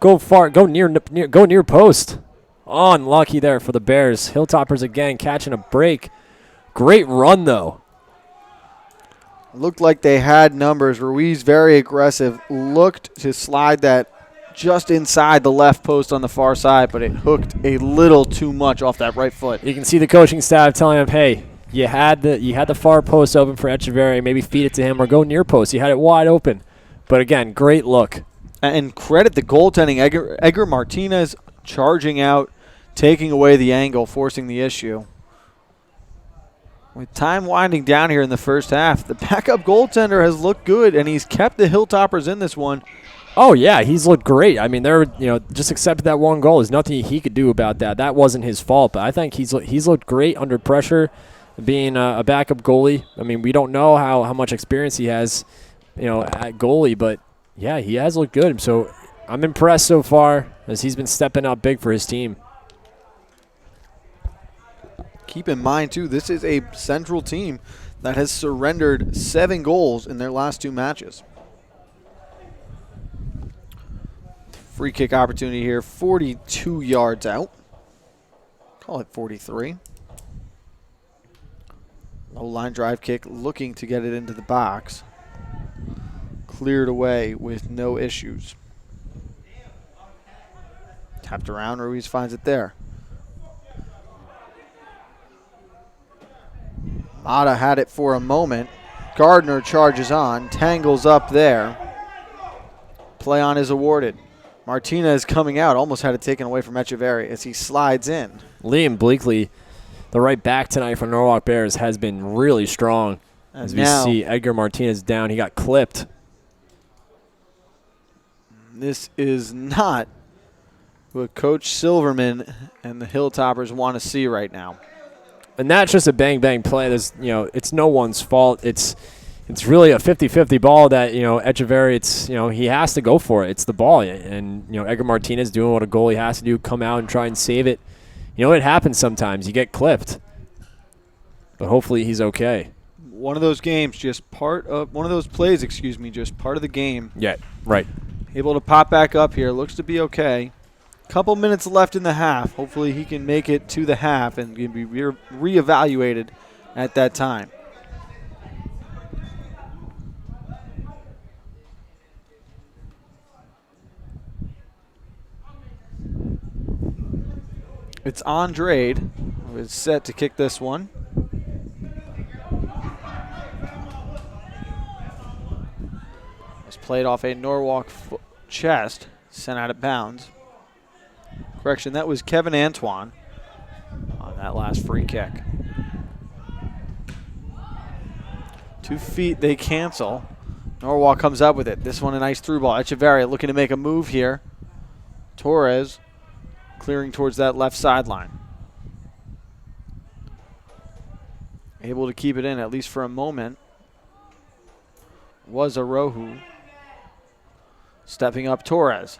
go near post. Oh, unlucky there for the Bears. Hilltoppers again catching a break. Great run though. Looked like they had numbers. Ruiz very aggressive. Looked to slide that just inside the left post on the far side, but it hooked a little too much off that right foot. You can see the coaching staff telling him, "Hey, you had the far post open for Echeverry. Maybe feed it to him or go near post. You had it wide open." But again, great look. And credit the goaltending. Edgar Martinez charging out, taking away the angle, forcing the issue. With time winding down here in the first half, the backup goaltender has looked good, and he's kept the Hilltoppers in this one. Oh, yeah, he's looked great. I mean, just accepted that one goal. There's nothing he could do about that. That wasn't his fault, but I think he's looked great under pressure, being a backup goalie. I mean, we don't know how much experience he has, at goalie, but yeah, he has looked good. So I'm impressed so far as he's been stepping up big for his team. Keep in mind, too, this is a Central team that has surrendered 7 goals in their last 2 matches. Free kick opportunity here, 42 yards out. Call it 43. Low line drive kick, looking to get it into the box. Cleared away with no issues. Tapped around, Ruiz finds it there. Mata had it for a moment. Gardner charges on, tangles up there. Play on is awarded. Martinez coming out, almost had it taken away from Echeverry as he slides in. Liam Bleakley, the right back tonight for Norwalk Bears, has been really strong. As we see Edgar Martinez down, he got clipped. This is not what Coach Silverman and the Hilltoppers want to see right now. And that's just a bang-bang play. There's, it's no one's fault. It's, it's really a 50-50 ball that, Echeverry, he has to go for it. It's the ball. And, Edgar Martinez doing what a goalie has to do, come out and try and save it. It happens sometimes. You get clipped. But hopefully he's okay. One of those games, just part of the game. Yeah, right. Able to pop back up here. Looks to be okay. Couple minutes left in the half. Hopefully he can make it to the half and can be reevaluated at that time. It's Andrade, who is set to kick this one. It's played off a Norwalk chest, sent out of bounds. Correction, that was Kevin Antoine on that last free kick. 2 feet, they cancel. Norwalk comes up with it. This one a nice through ball. Echeverria looking to make a move here. Torres clearing towards that left sideline. Able to keep it in, at least for a moment, was Arohu. Stepping up Torres.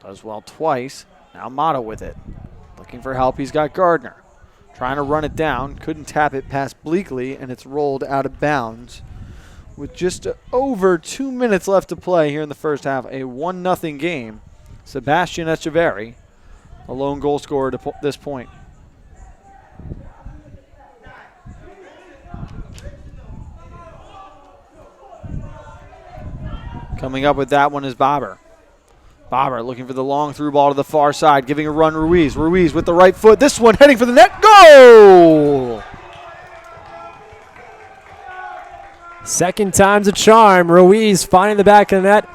Does well twice. Now Mata with it. Looking for help. He's got Gardner. Trying to run it down. Couldn't tap it past Bleakley, and it's rolled out of bounds. With just over 2 minutes left to play here in the first half, a 1-0 game. Sebastian Echeverry, a lone goal scorer to this point. Coming up with that one is Bobber. Bobber looking for the long through ball to the far side, giving a run Ruiz. Ruiz with the right foot. This one heading for the net. Goal! Second time's a charm. Ruiz finding the back of the net.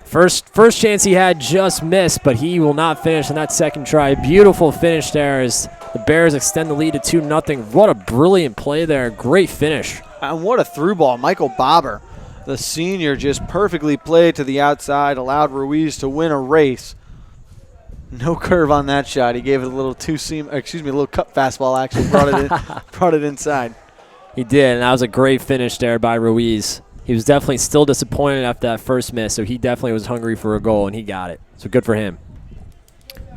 First chance he had just missed, but he will not finish on that second try. Beautiful finish there as the Bears extend the lead to 2-0. What a brilliant play there. Great finish. And what a through ball. Michael Bobber, the senior, just perfectly played to the outside, allowed Ruiz to win a race. No curve on that shot. He gave it a little little cut fastball action. Brought it inside. He did, and that was a great finish there by Ruiz. He was definitely still disappointed after that first miss, so he definitely was hungry for a goal, and he got it. So good for him.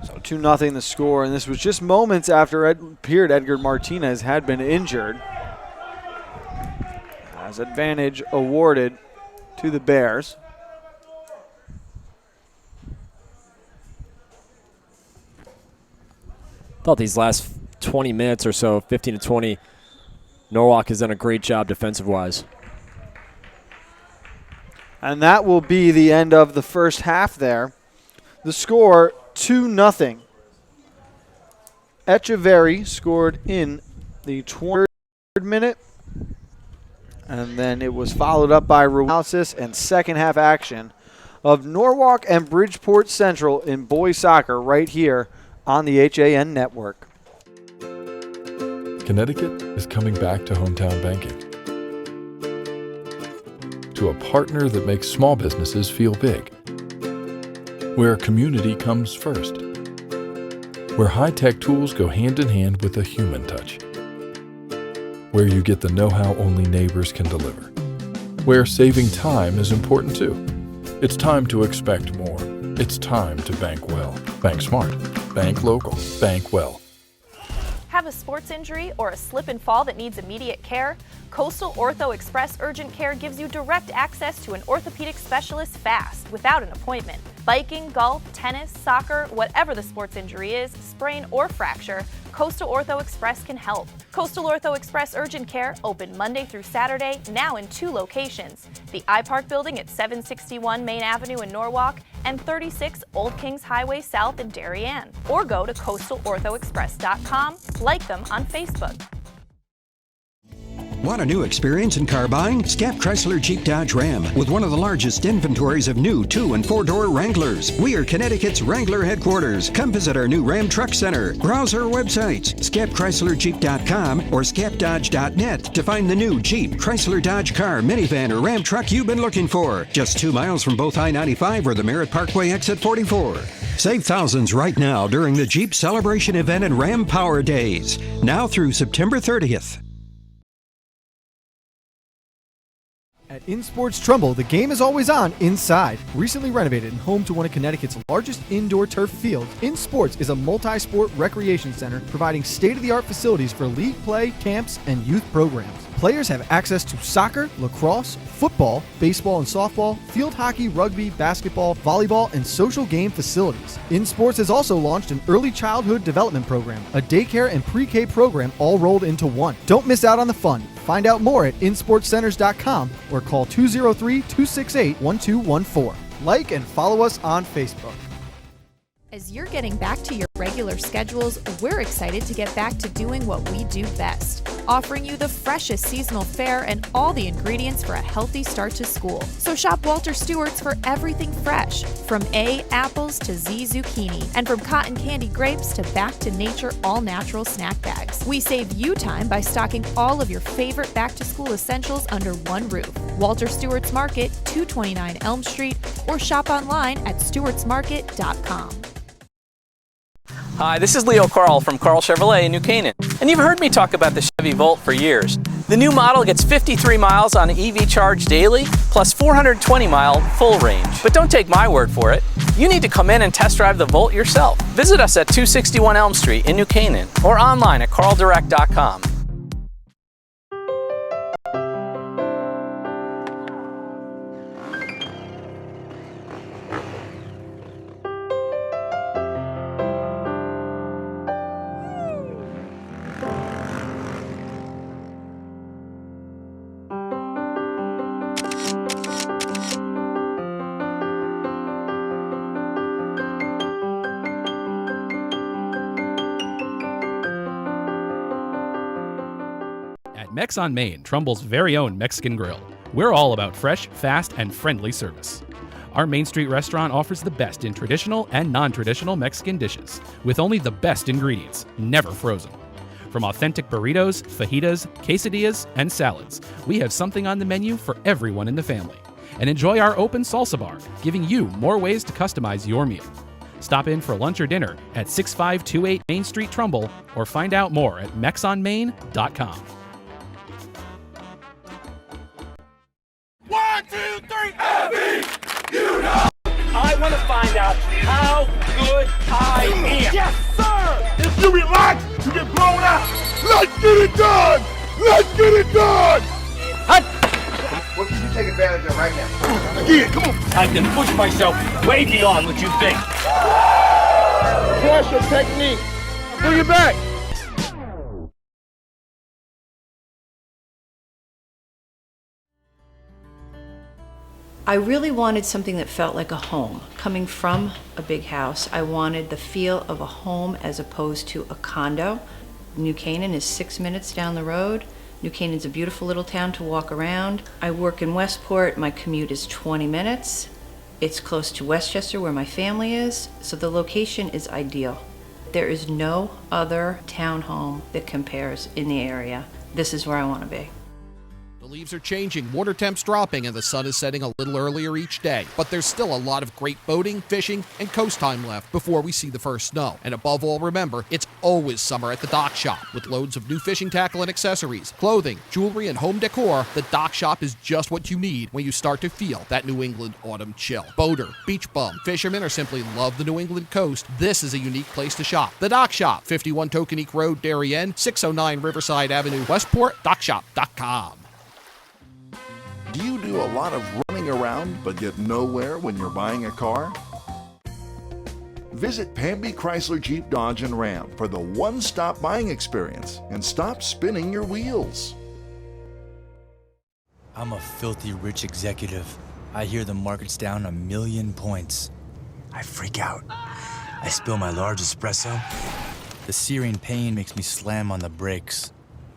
So 2-0 the score, and this was just moments after it appeared Edgar Martinez had been injured. As advantage awarded to the Bears. Thought these last 20 minutes or so, 15 to 20, Norwalk has done a great job defensive-wise. And that will be the end of the first half there. The score, 2-0. Echeverry scored in the 23rd minute. And then it was followed up by analysis and second half action of Norwalk and Bridgeport Central in boys soccer right here on the HAN network. Connecticut is coming back to hometown banking. To a partner that makes small businesses feel big. Where community comes first. Where high-tech tools go hand in hand with a human touch. Where you get the know-how only neighbors can deliver. Where saving time is important too. It's time to expect more. It's time to bank well. Bank smart. Bank local. Bank well. Have a sports injury or a slip and fall that needs immediate care? Coastal Ortho Express Urgent Care gives you direct access to an orthopedic specialist fast, without an appointment. Biking, golf, tennis, soccer, whatever the sports injury is, sprain or fracture, Coastal Ortho Express can help. Coastal Ortho Express Urgent Care, open Monday through Saturday, now in 2 locations. The iPark building at 761 Main Avenue in Norwalk and 36 Old Kings Highway South in Darien. Or go to coastalorthoexpress.com, like them on Facebook. Want a new experience in car buying? Scap Chrysler Jeep Dodge Ram with one of the largest inventories of new 2- and 4-door Wranglers. We are Connecticut's Wrangler headquarters. Come visit our new Ram Truck Center. Browse our websites, scapchryslerjeep.com or scapdodge.net to find the new Jeep, Chrysler Dodge car, minivan, or Ram truck you've been looking for. Just 2 miles from both I-95 or the Merritt Parkway exit 44. Save thousands right now during the Jeep Celebration event and Ram Power Days. Now through September 30th. At In Sports Trumbull, the game is always on inside. Recently renovated and home to one of Connecticut's largest indoor turf fields, In Sports is a multi-sport recreation center providing state-of-the-art facilities for league play, camps, and youth programs. Players have access to soccer, lacrosse, football, baseball and softball, field hockey, rugby, basketball, volleyball, and social game facilities. In Sports has also launched an early childhood development program, a daycare and pre-K program all rolled into one. Don't miss out on the fun. Find out more at insportscenters.com or call 203-268-1214. Like and follow us on Facebook. As you're getting back to your regular schedules, we're excited to get back to doing what we do best, offering you the freshest seasonal fare and all the ingredients for a healthy start to school. So shop Walter Stewart's for everything fresh, from A, apples to Z, zucchini, and from cotton candy grapes to back to nature all-natural snack bags. We save you time by stocking all of your favorite back-to-school essentials under one roof. Walter Stewart's Market, 229 Elm Street, or shop online at stewartsmarket.com. Hi, this is Leo Carl from Carl Chevrolet in New Canaan, and you've heard me talk about the Chevy Volt for years. The new model gets 53 miles on EV charge daily, plus 420-mile full range. But don't take my word for it. You need to come in and test drive the Volt yourself. Visit us at 261 Elm Street in New Canaan or online at carldirect.com. Mex on Main, Trumbull's very own Mexican grill. We're all about fresh, fast, and friendly service. Our Main Street restaurant offers the best in traditional and non-traditional Mexican dishes, with only the best ingredients, never frozen. From authentic burritos, fajitas, quesadillas, and salads, we have something on the menu for everyone in the family. And enjoy our open salsa bar, giving you more ways to customize your meal. Stop in for lunch or dinner at 6528 Main Street, Trumbull, or find out more at mexonmain.com. 1, 2, 3, Abby! You know! I want to find out how good I am. Yes, sir! If you relax, you get blown out. Let's get it done! Let's get it done! What can you take advantage of right now? Again, come on. I can push myself way beyond what you think. Pressure technique. Bring it back. I really wanted something that felt like a home. Coming from a big house, I wanted the feel of a home as opposed to a condo. New Canaan is 6 minutes down the road. New Canaan's a beautiful little town to walk around. I work in Westport. My commute is 20 minutes. It's close to Westchester where my family is, so the location is ideal. There is no other townhome that compares in the area. This is where I want to be. The leaves are changing, water temps dropping, and the sun is setting a little earlier each day. But there's still a lot of great boating, fishing, and coast time left before we see the first snow. And above all, remember, it's always summer at the Dock Shop. With loads of new fishing tackle and accessories, clothing, jewelry, and home decor, the Dock Shop is just what you need when you start to feel that New England autumn chill. Boater, beach bum, fisherman, or simply love the New England coast, this is a unique place to shop. The Dock Shop, 51 Tokenique Road, Darien, 609 Riverside Avenue, Westport, dockshop.com. Do you do a lot of running around but get nowhere when you're buying a car? Visit Pamby Chrysler Jeep Dodge and Ram for the one-stop buying experience and stop spinning your wheels. I'm a filthy rich executive. I hear the market's down 1,000,000 points. I freak out. I spill my large espresso. The searing pain makes me slam on the brakes.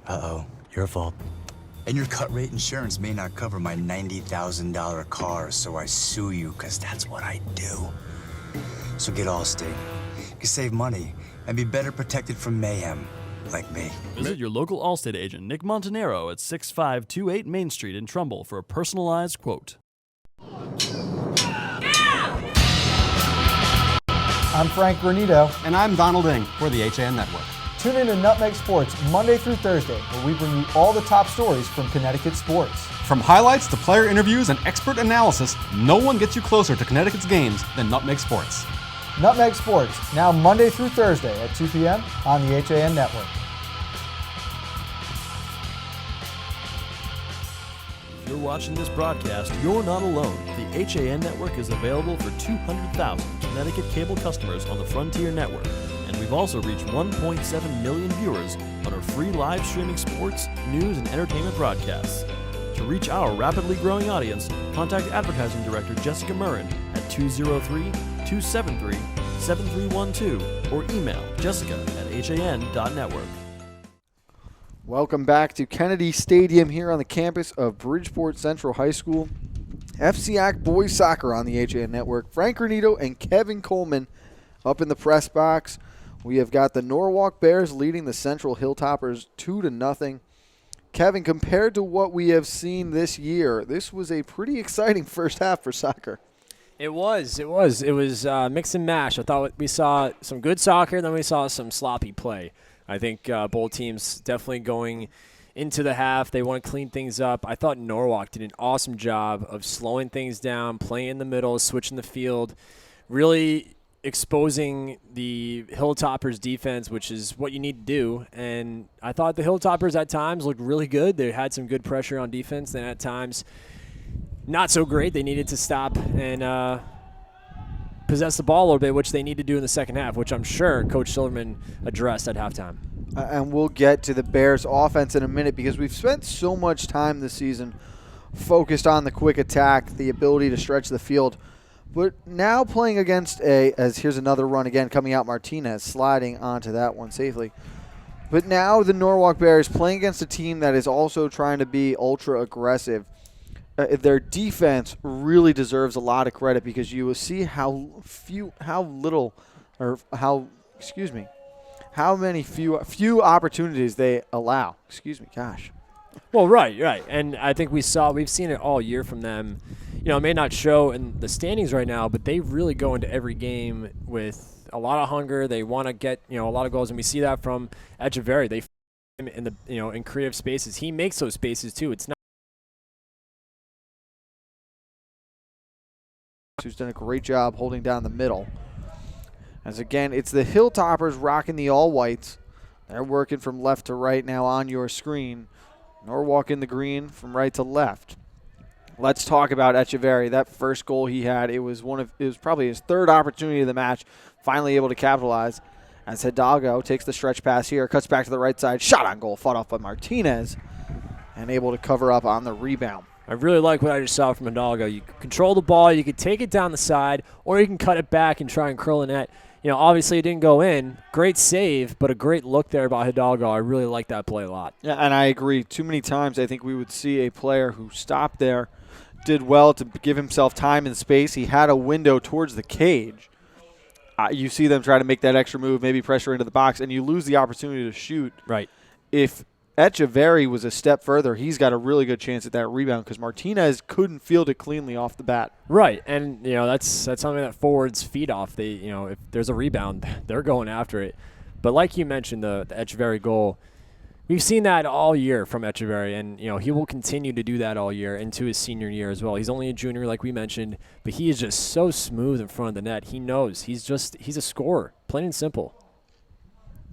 Uh-oh, your fault. And your cut rate insurance may not cover my $90,000 car, so I sue you, because that's what I do. So get Allstate. You can save money and be better protected from mayhem, like me. Visit your local Allstate agent, Nick Montanero, at 6528 Main Street in Trumbull for a personalized quote. I'm Frank Granito. And I'm Donald Ing for the HAN Network. Tune in to Nutmeg Sports Monday through Thursday, where we bring you all the top stories from Connecticut sports. From highlights to player interviews and expert analysis, no one gets you closer to Connecticut's games than Nutmeg Sports. Nutmeg Sports, now Monday through Thursday at 2 p.m. on the HAN Network. If you're watching this broadcast, you're not alone. The HAN Network is available for 200,000 Connecticut cable customers on the Frontier Network. And we've also reached 1.7 million viewers on our free live streaming sports, news, and entertainment broadcasts. To reach our rapidly growing audience, contact Advertising Director Jessica Murrin at 203-273-7312 or email jessica@han.network. Welcome back to Kennedy Stadium here on the campus of Bridgeport Central High School. FCAC Boys Soccer on the HAN Network. Frank Granito and Kevin Coleman up in the press box. We have got the Norwalk Bears leading the Central Hilltoppers 2-0. Kevin, compared to what we have seen this year, this was a pretty exciting first half for soccer. It was mix and mash. I thought we saw some good soccer, then we saw some sloppy play. I think both teams definitely going into the half, they want to clean things up. I thought Norwalk did an awesome job of slowing things down, playing in the middle, switching the field, really exposing the Hilltoppers defense, which is what you need to do. And I thought the Hilltoppers at times looked really good. They had some good pressure on defense, and at times not so great. They needed to stop and possess the ball a little bit, which they need to do in the second half, which I'm sure Coach Silverman addressed at halftime. And we'll get to the Bears offense in a minute because we've spent so much time this season focused on the quick attack, the ability to stretch the field. But now playing against here's another run again coming out, Martinez sliding onto that one safely. But now the Norwalk Bears playing against a team that is also trying to be ultra aggressive. Their defense really deserves a lot of credit because you will see how many few opportunities they allow. Well, right. And I think we've seen it all year from them. You know, it may not show in the standings right now, but they really go into every game with a lot of hunger. They want to get, a lot of goals, and we see that from Echeverry. They find him in creative spaces. He makes those spaces too. It's not who's done a great job holding down the middle. As again, it's the Hilltoppers rocking the all-whites. They're working from left to right now on your screen. Norwalk in the green from right to left. Let's talk about Echeverry. That first goal he had, it was probably his third opportunity of the match. Finally able to capitalize as Hidalgo takes the stretch pass here, cuts back to the right side, shot on goal, fought off by Martinez, and able to cover up on the rebound. I really like what I just saw from Hidalgo. You can control the ball, you can take it down the side, or you can cut it back and try and curl the net. Obviously it didn't go in. Great save, but a great look there by Hidalgo. I really like that play a lot. Yeah, and I agree. Too many times I think we would see a player who stopped there, did well to give himself time and space. He had a window towards the cage. You see them try to make that extra move, maybe pressure into the box, and you lose the opportunity to shoot. Right. If Echeverry was a step further, he's got a really good chance at that rebound because Martinez couldn't field it cleanly off the bat. Right, and that's something that forwards feed off. They if there's a rebound, they're going after it. But like you mentioned, the Echeverry goal, we've seen that all year from Echeverry, and he will continue to do that all year into his senior year as well. He's only a junior, like we mentioned, but he is just so smooth in front of the net. He knows he's a scorer, plain and simple.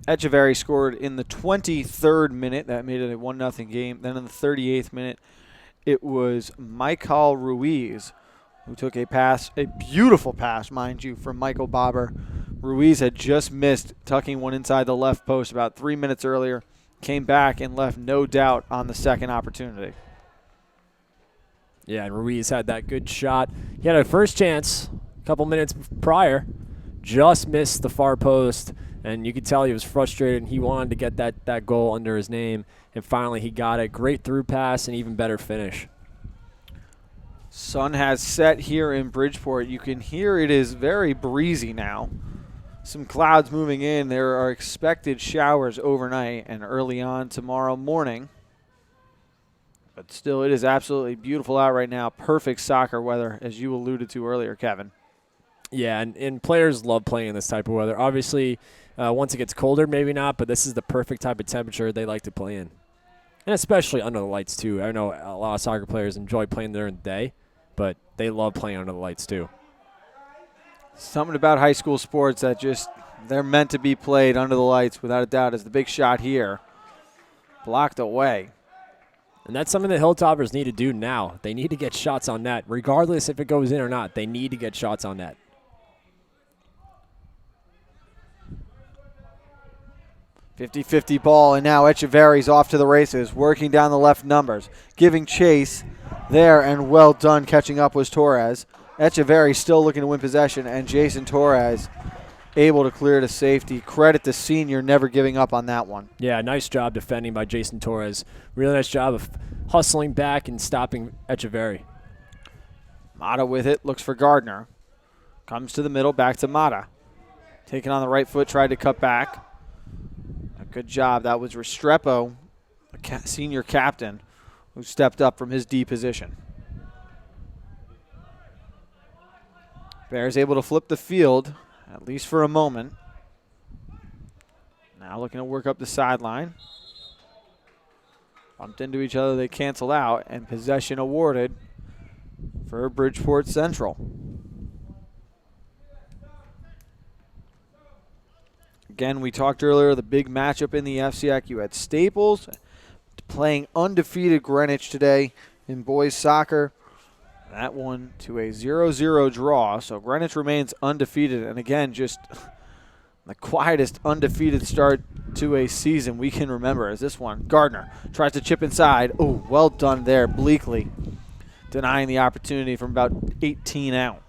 Echeverry scored in the 23rd minute. That made it a 1-0 game. Then in the 38th minute, it was Michael Ruiz who took a pass, a beautiful pass, mind you, from Michael Bobber. Ruiz had just missed tucking one inside the left post about 3 minutes earlier. Came back and left no doubt on the second opportunity. Yeah, and Ruiz had that good shot. He had a first chance a couple minutes prior, just missed the far post. And you could tell he was frustrated, and he wanted to get that goal under his name. And finally he got it. Great through pass and even better finish. Sun has set here in Bridgeport. You can hear it is very breezy now. Some clouds moving in. There are expected showers overnight and early on tomorrow morning. But still, it is absolutely beautiful out right now. Perfect soccer weather, as you alluded to earlier, Kevin. Yeah, and players love playing in this type of weather. Obviously, once it gets colder, maybe not, but this is the perfect type of temperature they like to play in. And especially under the lights, too. I know a lot of soccer players enjoy playing during the day, but they love playing under the lights, too. Something about high school sports that just, they're meant to be played under the lights, without a doubt, is the big shot here. Blocked away. And that's something the Hilltoppers need to do now. They need to get shots on net. Regardless if it goes in or not, they need to get shots on net. 50-50 ball, and now Echeverry's off to the races, working down the left numbers, giving chase there, and well done catching up was Torres. Echeverry still looking to win possession, and Jason Torres able to clear to safety. Credit to senior never giving up on that one. Yeah, nice job defending by Jason Torres. Really nice job of hustling back and stopping Echeverry. Mata with it, looks for Gardner. Comes to the middle, back to Mata. Taking on the right foot, tried to cut back. A good job. That was Restrepo, senior captain, who stepped up from his D position. Bears able to flip the field, at least for a moment. Now looking to work up the sideline. Bumped into each other, they canceled out, and possession awarded for Bridgeport Central. Again, we talked earlier, the big matchup in the FCAC. You had Staples playing undefeated Greenwich today in boys soccer. That one to a 0-0 draw, so Greenwich remains undefeated. And again, just the quietest undefeated start to a season we can remember is this one. Gardner tries to chip inside. Oh, well done there, Bleakley, denying the opportunity from about 18 out.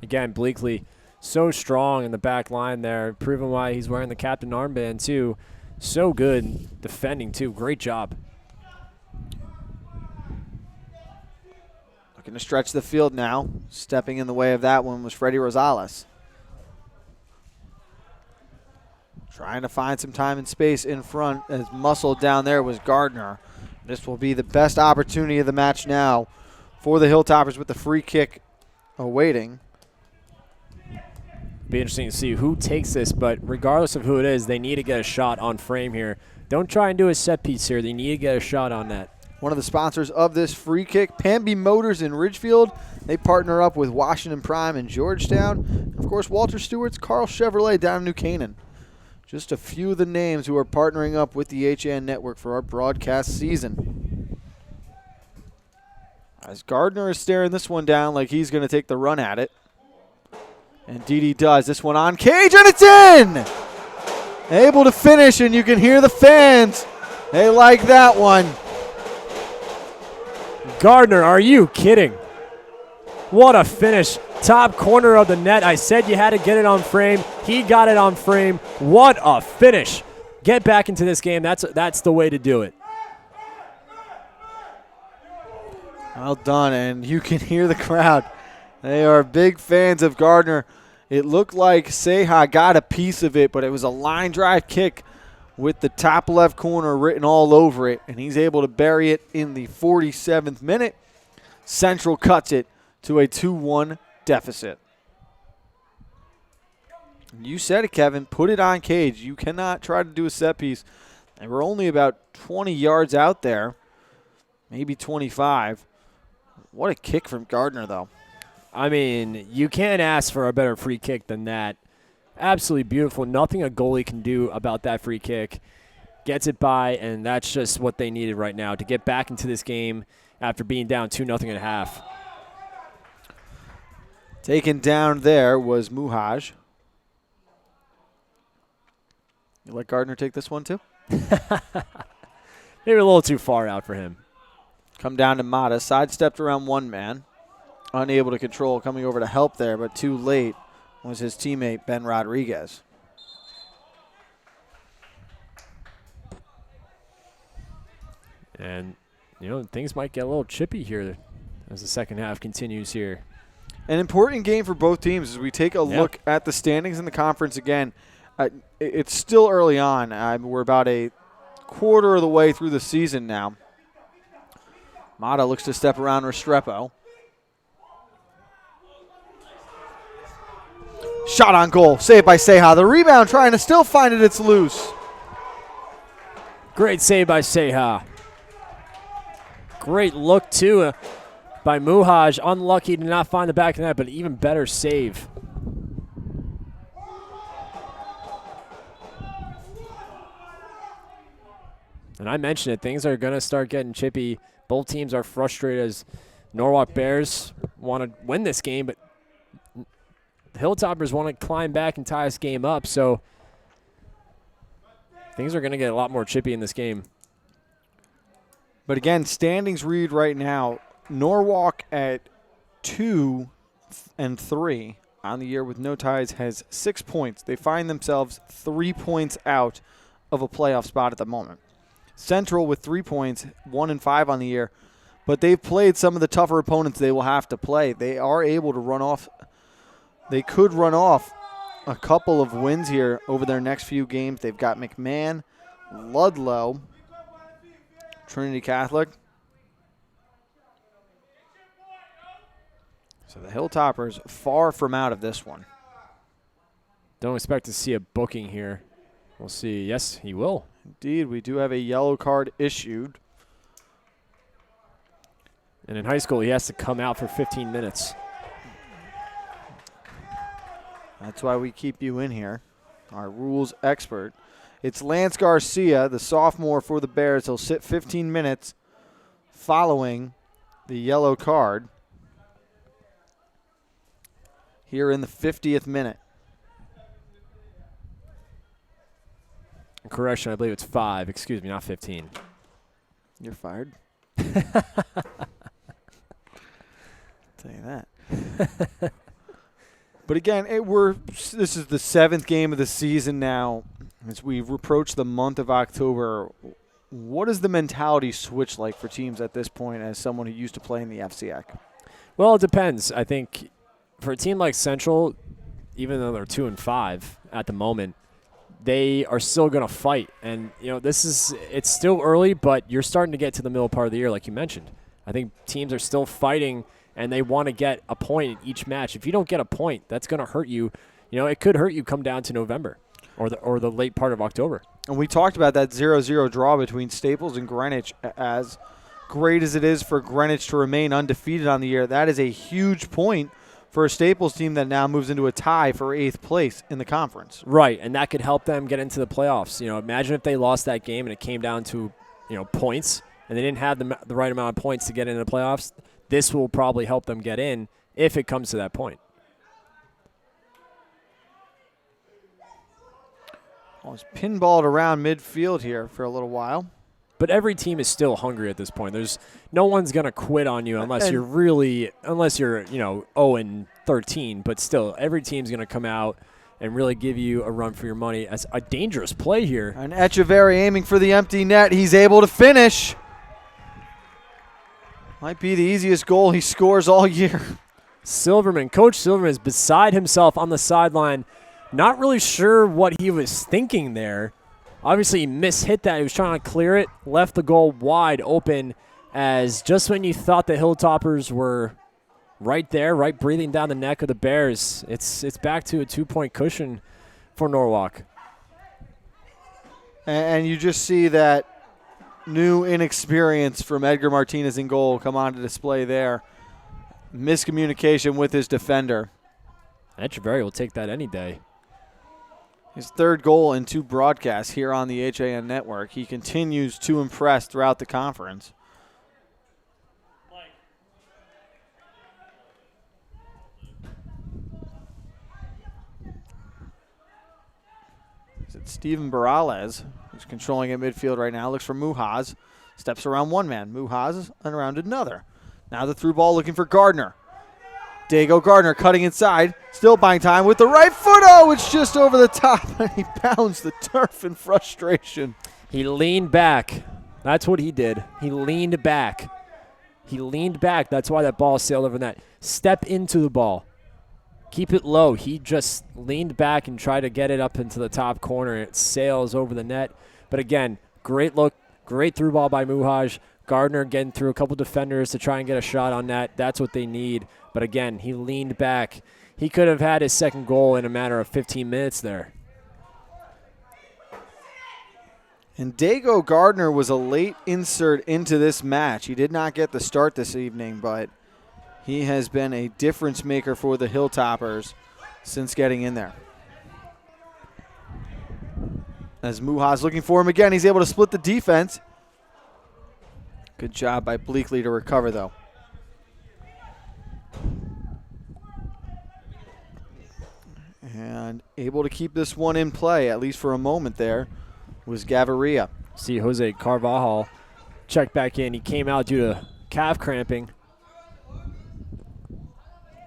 Again, Bleakley so strong in the back line there, proving why he's wearing the captain armband too. So good defending too. Great job. Looking to stretch the field now. Stepping in the way of that one was Freddie Rosales. Trying to find some time and space in front. As muscled down there was Gardner. This will be the best opportunity of the match now for the Hilltoppers with the free kick awaiting. Be interesting to see who takes this, but regardless of who it is, they need to get a shot on frame here. Don't try and do a set piece here. They need to get a shot on net. One of the sponsors of this free kick, Pamby Motors in Ridgefield. They partner up with Washington Prime in Georgetown. And of course, Walter Stewart's Carl Chevrolet down in New Canaan. Just a few of the names who are partnering up with the HAN network for our broadcast season. As Gardner is staring this one down like he's going to take the run at it. Indeed he does. This one on cage, and it's in! Able to finish, and you can hear the fans. They like that one. Gardner, are you kidding? What a finish. Top corner of the net. I said you had to get it on frame. He got it on frame. What a finish. Get back into this game. That's the way to do it. Well done, and you can hear the crowd. They are big fans of Gardner. It looked like Seha got a piece of it, but it was a line drive kick with the top left corner written all over it, and he's able to bury it in the 47th minute. Central cuts it to a 2-1 deficit. You said it, Kevin. Put it on cage. You cannot try to do a set piece. They were only about 20 yards out there, maybe 25. What a kick from Gardner, though. I mean, you can't ask for a better free kick than that. Absolutely beautiful. Nothing a goalie can do about that free kick. Gets it by, and that's just what they needed right now to get back into this game after being down 2-0 at half. Taken down there was Muhaj. You let Gardner take this one too? Maybe a little too far out for him. Come down to Mata. Sidestepped around one man. Unable to control, coming over to help there, but too late was his teammate Ben Rodriguez. And, you know, things might get a little chippy here as the second half continues here. An important game for both teams as we take a look at the standings in the conference again. It's still early on. We're about a quarter of the way through the season now. Mata looks to step around Restrepo. Shot on goal. Saved by Seha. The rebound trying to still find it. It's loose. Great save by Seha. Great look, too, by Muhaj. Unlucky to not find the back of the net, but even better save. And I mentioned it. Things are going to start getting chippy. Both teams are frustrated as Norwalk Bears want to win this game, but the Hilltoppers want to climb back and tie this game up. So things are going to get a lot more chippy in this game. But again, standings read right now, Norwalk at 2 and 3 on the year with no ties has 6 points. They find themselves 3 points out of a playoff spot at the moment. Central with 3 points, 1 and 5 on the year, but they've played some of the tougher opponents they will have to play. They are able to run off. They could run off a couple of wins here over their next few games. They've got McMahon, Ludlow, Trinity Catholic. So the Hilltoppers far from out of this one. Don't expect to see a booking here. We'll see. Yes, he will. Indeed, we do have a yellow card issued. And in high school, he has to come out for 15 minutes. That's why we keep you in here, our rules expert. It's Lance Garcia, the sophomore for the Bears. He'll sit 15 minutes following the yellow card here in the 50th minute. Correction, I believe it's 5. Excuse me, not 15. You're fired. Tell you that. But again, this is the 7th game of the season now. As we've approached the month of October, what is the mentality switch like for teams at this point as someone who used to play in the FCAC? Well, it depends. I think for a team like Central, even though they're 2 and 5 at the moment, they are still going to fight. And, you know, it's still early, but you're starting to get to the middle part of the year, like you mentioned. I think teams are still fighting, and they want to get a point in each match. If you don't get a point, that's going to hurt you. You know, it could hurt you come down to November or the late part of October. And we talked about that 0-0 draw between Staples and Greenwich. As great as it is for Greenwich to remain undefeated on the year, that is a huge point for a Staples team that now moves into a tie for 8th place in the conference. Right, and that could help them get into the playoffs. You know, imagine if they lost that game and it came down to, you know, points, and they didn't have the right amount of points to get into the playoffs. This will probably help them get in if it comes to that point. Well, it's pinballed around midfield here for a little while. But every team is still hungry at this point. There's no one's going to quit on you unless you're 0-13. But still, every team's going to come out and really give you a run for your money. As a dangerous play here. And Echeverry aiming for the empty net. He's able to finish. Might be the easiest goal he scores all year. Coach Silverman is beside himself on the sideline. Not really sure what he was thinking there. Obviously, he mishit that. He was trying to clear it, left the goal wide open as just when you thought the Hilltoppers were right there, right breathing down the neck of the Bears, it's back to a 2-point cushion for Norwalk. And you just see that new inexperience from Edgar Martinez in goal come on to display there. Miscommunication with his defender. Echeverry will take that any day. His 3rd goal in 2 broadcasts here on the HAN network. He continues to impress throughout the conference. It's Steven Barales, who's controlling at midfield right now. Looks for Muhaz. Steps around one man. Muhaz and around another. Now the through ball looking for Gardner. Dago Gardner cutting inside, still buying time with the right foot. Oh, it's just over the top, and he pounds the turf in frustration. He leaned back. That's what he did. He leaned back. That's why that ball sailed over net. Step into the ball. Keep it low. He just leaned back and tried to get it up into the top corner. It sails over the net. But again, great look, great through ball by Muhaj. Gardner getting through a couple defenders to try and get a shot on that. That's what they need. But again, he leaned back. he could have had his second goal in a matter of 15 minutes there. And Dago Gardner was a late insert into this match. He did not get the start this evening, but he has been a difference maker for the Hilltoppers since getting in there. As Muha's looking for him again, he's able to split the defense. Good job by Bleakley to recover, though. And able to keep this one in play, at least for a moment there, was Gaviria. See Jose Carvajal check back in. He came out due to calf cramping,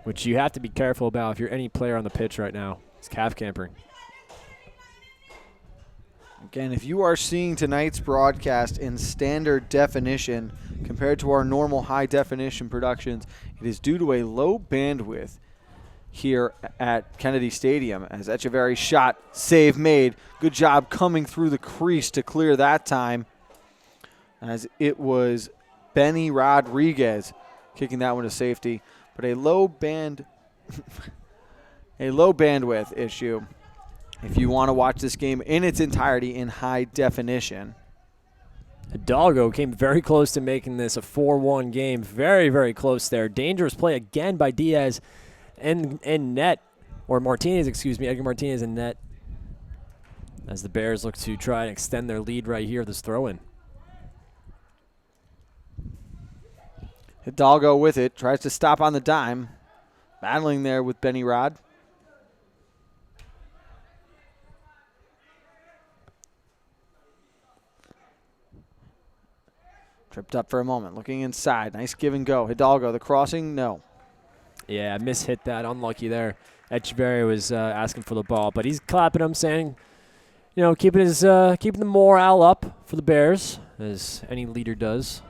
which you have to be careful about if you're any player on the pitch right now. It's calf cramping. Again, if you are seeing tonight's broadcast in standard definition compared to our normal high definition productions, it is due to a low bandwidth here at Kennedy Stadium as Echeverry shot, save made. Good job coming through the crease to clear that time, as it was Benny Rodriguez kicking that one to safety. But a low bandwidth issue if you want to watch this game in its entirety in high definition. Hidalgo came very close to making this a 4-1 game. Very, very close there. Dangerous play again by Diaz and net, or Martinez, excuse me, Edgar Martinez in net, as the Bears look to try and extend their lead right here, this throw-in. Hidalgo with it, tries to stop on the dime, battling there with Benny Rod. Tripped up for a moment, looking inside. Nice give and go. Hidalgo, the crossing, no. Yeah, mishit that. Unlucky there. Echeverry was asking for the ball, but he's clapping him, saying, you know, keeping the morale up for the Bears, as any leader does.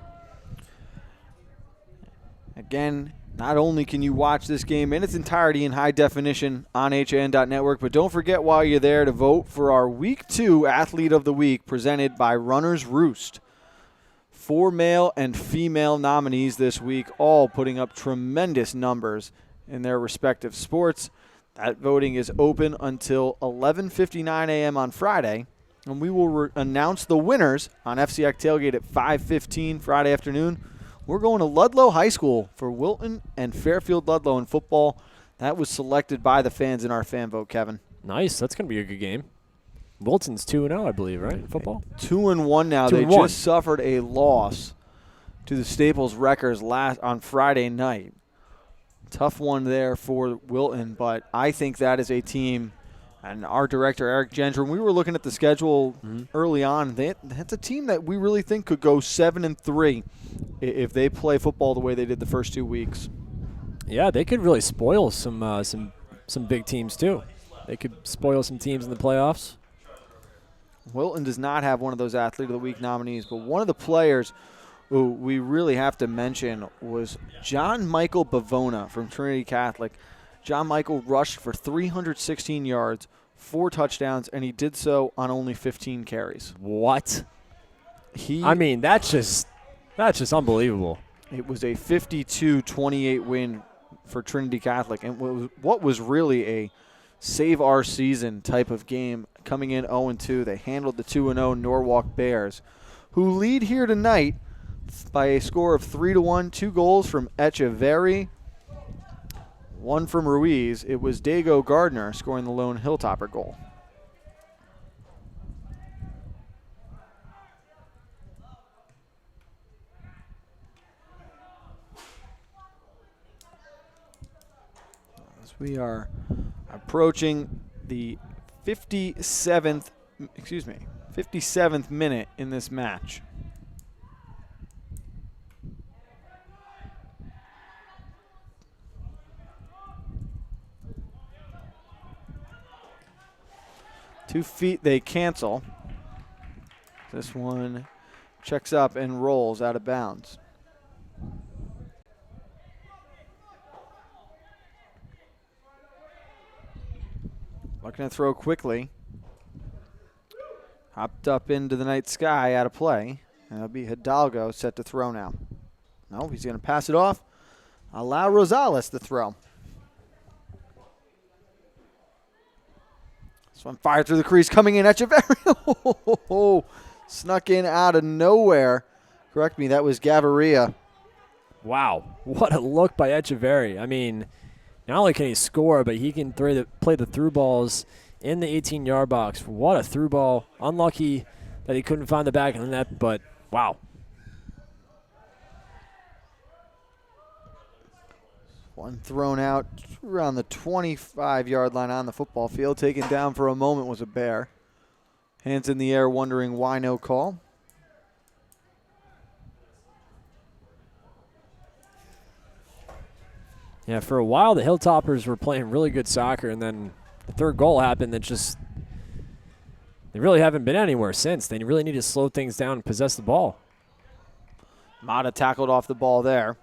Again, not only can you watch this game in its entirety in high definition on HAN.network, but don't forget while you're there to vote for our Week 2 Athlete of the Week presented by Runner's Roost. 4 male and female nominees this week, all putting up tremendous numbers in their respective sports. That voting is open until 11:59 a.m. on Friday, and we will announce the winners on FCX Tailgate at 5:15 Friday afternoon. We're going to Ludlow High School for Wilton and Fairfield Ludlow in football. That was selected by the fans in our fan vote, Kevin. Nice. That's going to be a good game. Wilton's 2-0, I believe, right, in football? 2-1 now. They just suffered a loss to the Staples Wreckers on Friday night. Tough one there for Wilton, but I think that is a team, and our director, Eric Gendre, when we were looking at the schedule early on, that's a team that we really think could go 7-3 if they play football the way they did the first 2 weeks. Yeah, they could really spoil some big teams, too. They could spoil some teams in the playoffs. Wilton does not have one of those Athlete of the Week nominees, but one of the players who we really have to mention was John Michael Bavona from Trinity Catholic. John Michael rushed for 316 yards, 4 touchdowns, and he did so on only 15 carries. What? I mean, that's just unbelievable. It was a 52-28 win for Trinity Catholic, and what was really a save our season type of game. Coming in 0-2, they handled the 2-0 Norwalk Bears, who lead here tonight by a score of 3-1. 2 goals from Echeverry, 1 from Ruiz. It was Dago Gardner scoring the lone Hilltopper goal. As we are approaching the 57th minute in this match. Two feet, they cancel. This one checks up and rolls out of bounds. Looking to throw quickly. Hopped up into the night sky, out of play. And that'll be Hidalgo set to throw now. No, he's going to pass it off. Allow Rosales to throw. This one fired through the crease, coming in Echeverria. Snuck in out of nowhere. Correct me, that was Gaviria. Wow, what a look by Echeverria. I mean, not only can he score, but he can play the through balls in the 18-yard box. What a through ball. Unlucky that he couldn't find the back of the net, but wow. One thrown out around the 25-yard line on the football field. Taken down for a moment was a Bear. Hands in the air, wondering why no call. Yeah, for a while the Hilltoppers were playing really good soccer, and then the third goal happened that just they really haven't been anywhere since. They really need to slow things down and possess the ball. Mata tackled off the ball there.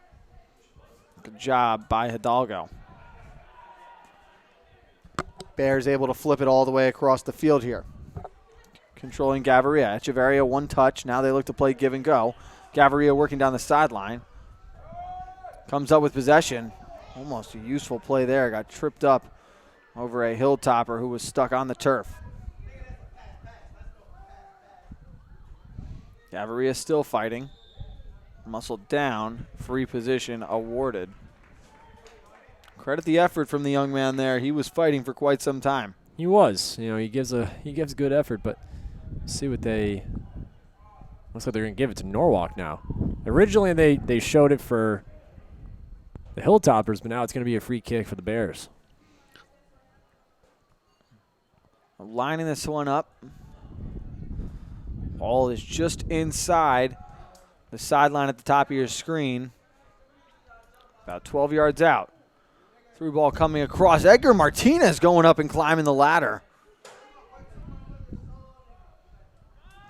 Good job by Hidalgo. Bears able to flip it all the way across the field here. Controlling Gaviria. Echeverria, one touch. Now they look to play give and go. Gaviria working down the sideline. Comes up with possession. Almost a useful play there. Got tripped up over a Hilltopper who was stuck on the turf. Gaviria still fighting. Muscled down. Free position awarded. Credit the effort from the young man there. He was fighting for quite some time. He was. You know, he gives good effort, but see what they looks like they're going to give it to Norwalk now. Originally they showed it for the Hilltoppers, but now it's going to be a free kick for the Bears. Lining this one up. Ball is just inside the sideline at the top of your screen. About 12 yards out. Through ball coming across. Edgar Martinez going up and climbing the ladder.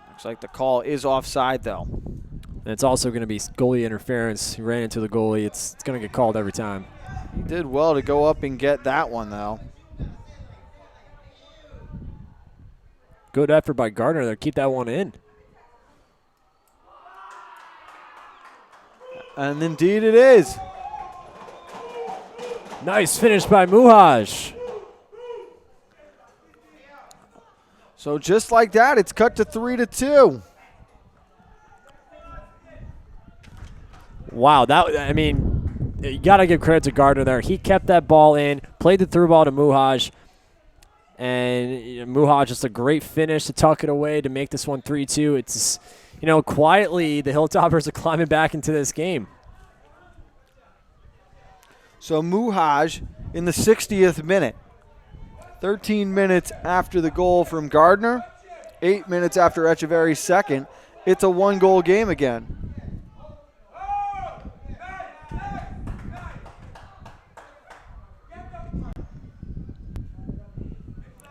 Looks like the call is offside, though. And it's also going to be goalie interference. He ran into the goalie. It's going to get called every time. He did well to go up and get that one, though. Good effort by Gardner there. Keep that one in. And indeed it is. Nice finish by Muhaj. So just like that, it's cut to 3-2. Wow, I mean, you got to give credit to Gardner there. He kept that ball in, played the through ball to Muhaj, and Muhaj just a great finish to tuck it away to make this one 3-2. It's, quietly the Hilltoppers are climbing back into this game. So Muhaj in the 60th minute. 13 minutes after the goal from Gardner, 8 minutes after Echeverry's second. It's a one-goal game again.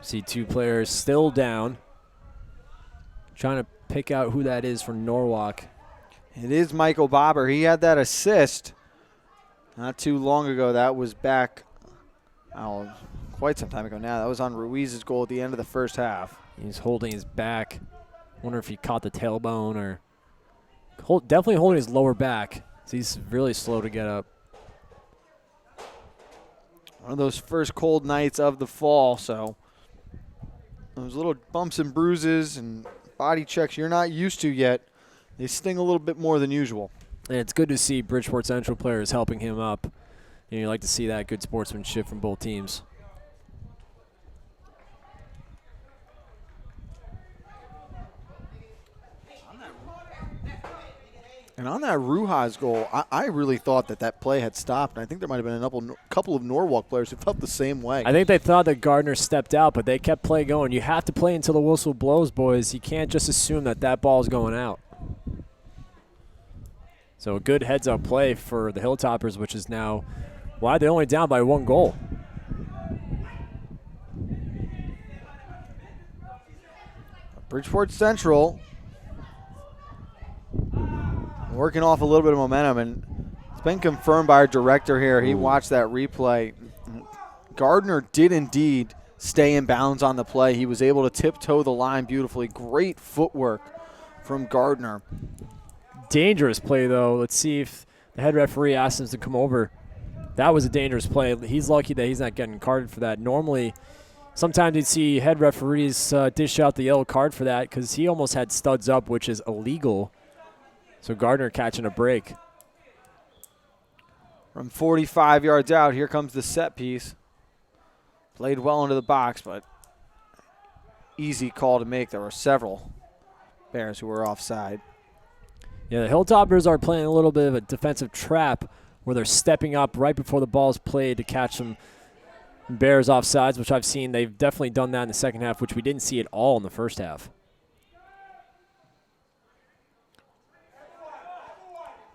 See two players still down. Trying to pick out who that is for Norwalk. It is Michael Bobber. He had that assist not too long ago. That was back quite some time ago now. That was on Ruiz's goal at the end of the first half. He's holding his back. Wonder if he caught the tailbone or definitely holding his lower back. So he's really slow to get up. One of those first cold nights of the fall, so those little bumps and bruises and body checks you're not used to yet, they sting a little bit more than usual. And it's good to see Bridgeport Central players helping him up. You like to see that good sportsmanship from both teams. And on that Rujas goal, I really thought that play had stopped. And I think there might have been a couple of Norwalk players who felt the same way. I think they thought that Gardner stepped out, but they kept play going. You have to play until the whistle blows, boys. You can't just assume that ball is going out. So a good heads-up play for the Hilltoppers, which is now why they're only down by one goal. Bridgeport Central working off a little bit of momentum, and it's been confirmed by our director here. He watched that replay. Gardner did indeed stay in bounds on the play. He was able to tiptoe the line beautifully. Great footwork from Gardner. Dangerous play, though. Let's see if the head referee asks him to come over. That was a dangerous play. He's lucky that he's not getting carded for that. Normally, Sometimes you'd see head referees dish out the yellow card for that because he almost had studs up, which is illegal. So Gardner catching a break. From 45 yards out, here comes the set piece. Played well into the box, but easy call to make. There were several Bears who were offside. Yeah, the Hilltoppers are playing a little bit of a defensive trap where they're stepping up right before the ball's played to catch some Bears offsides, which I've seen. They've definitely done that in the second half, which we didn't see at all in the first half.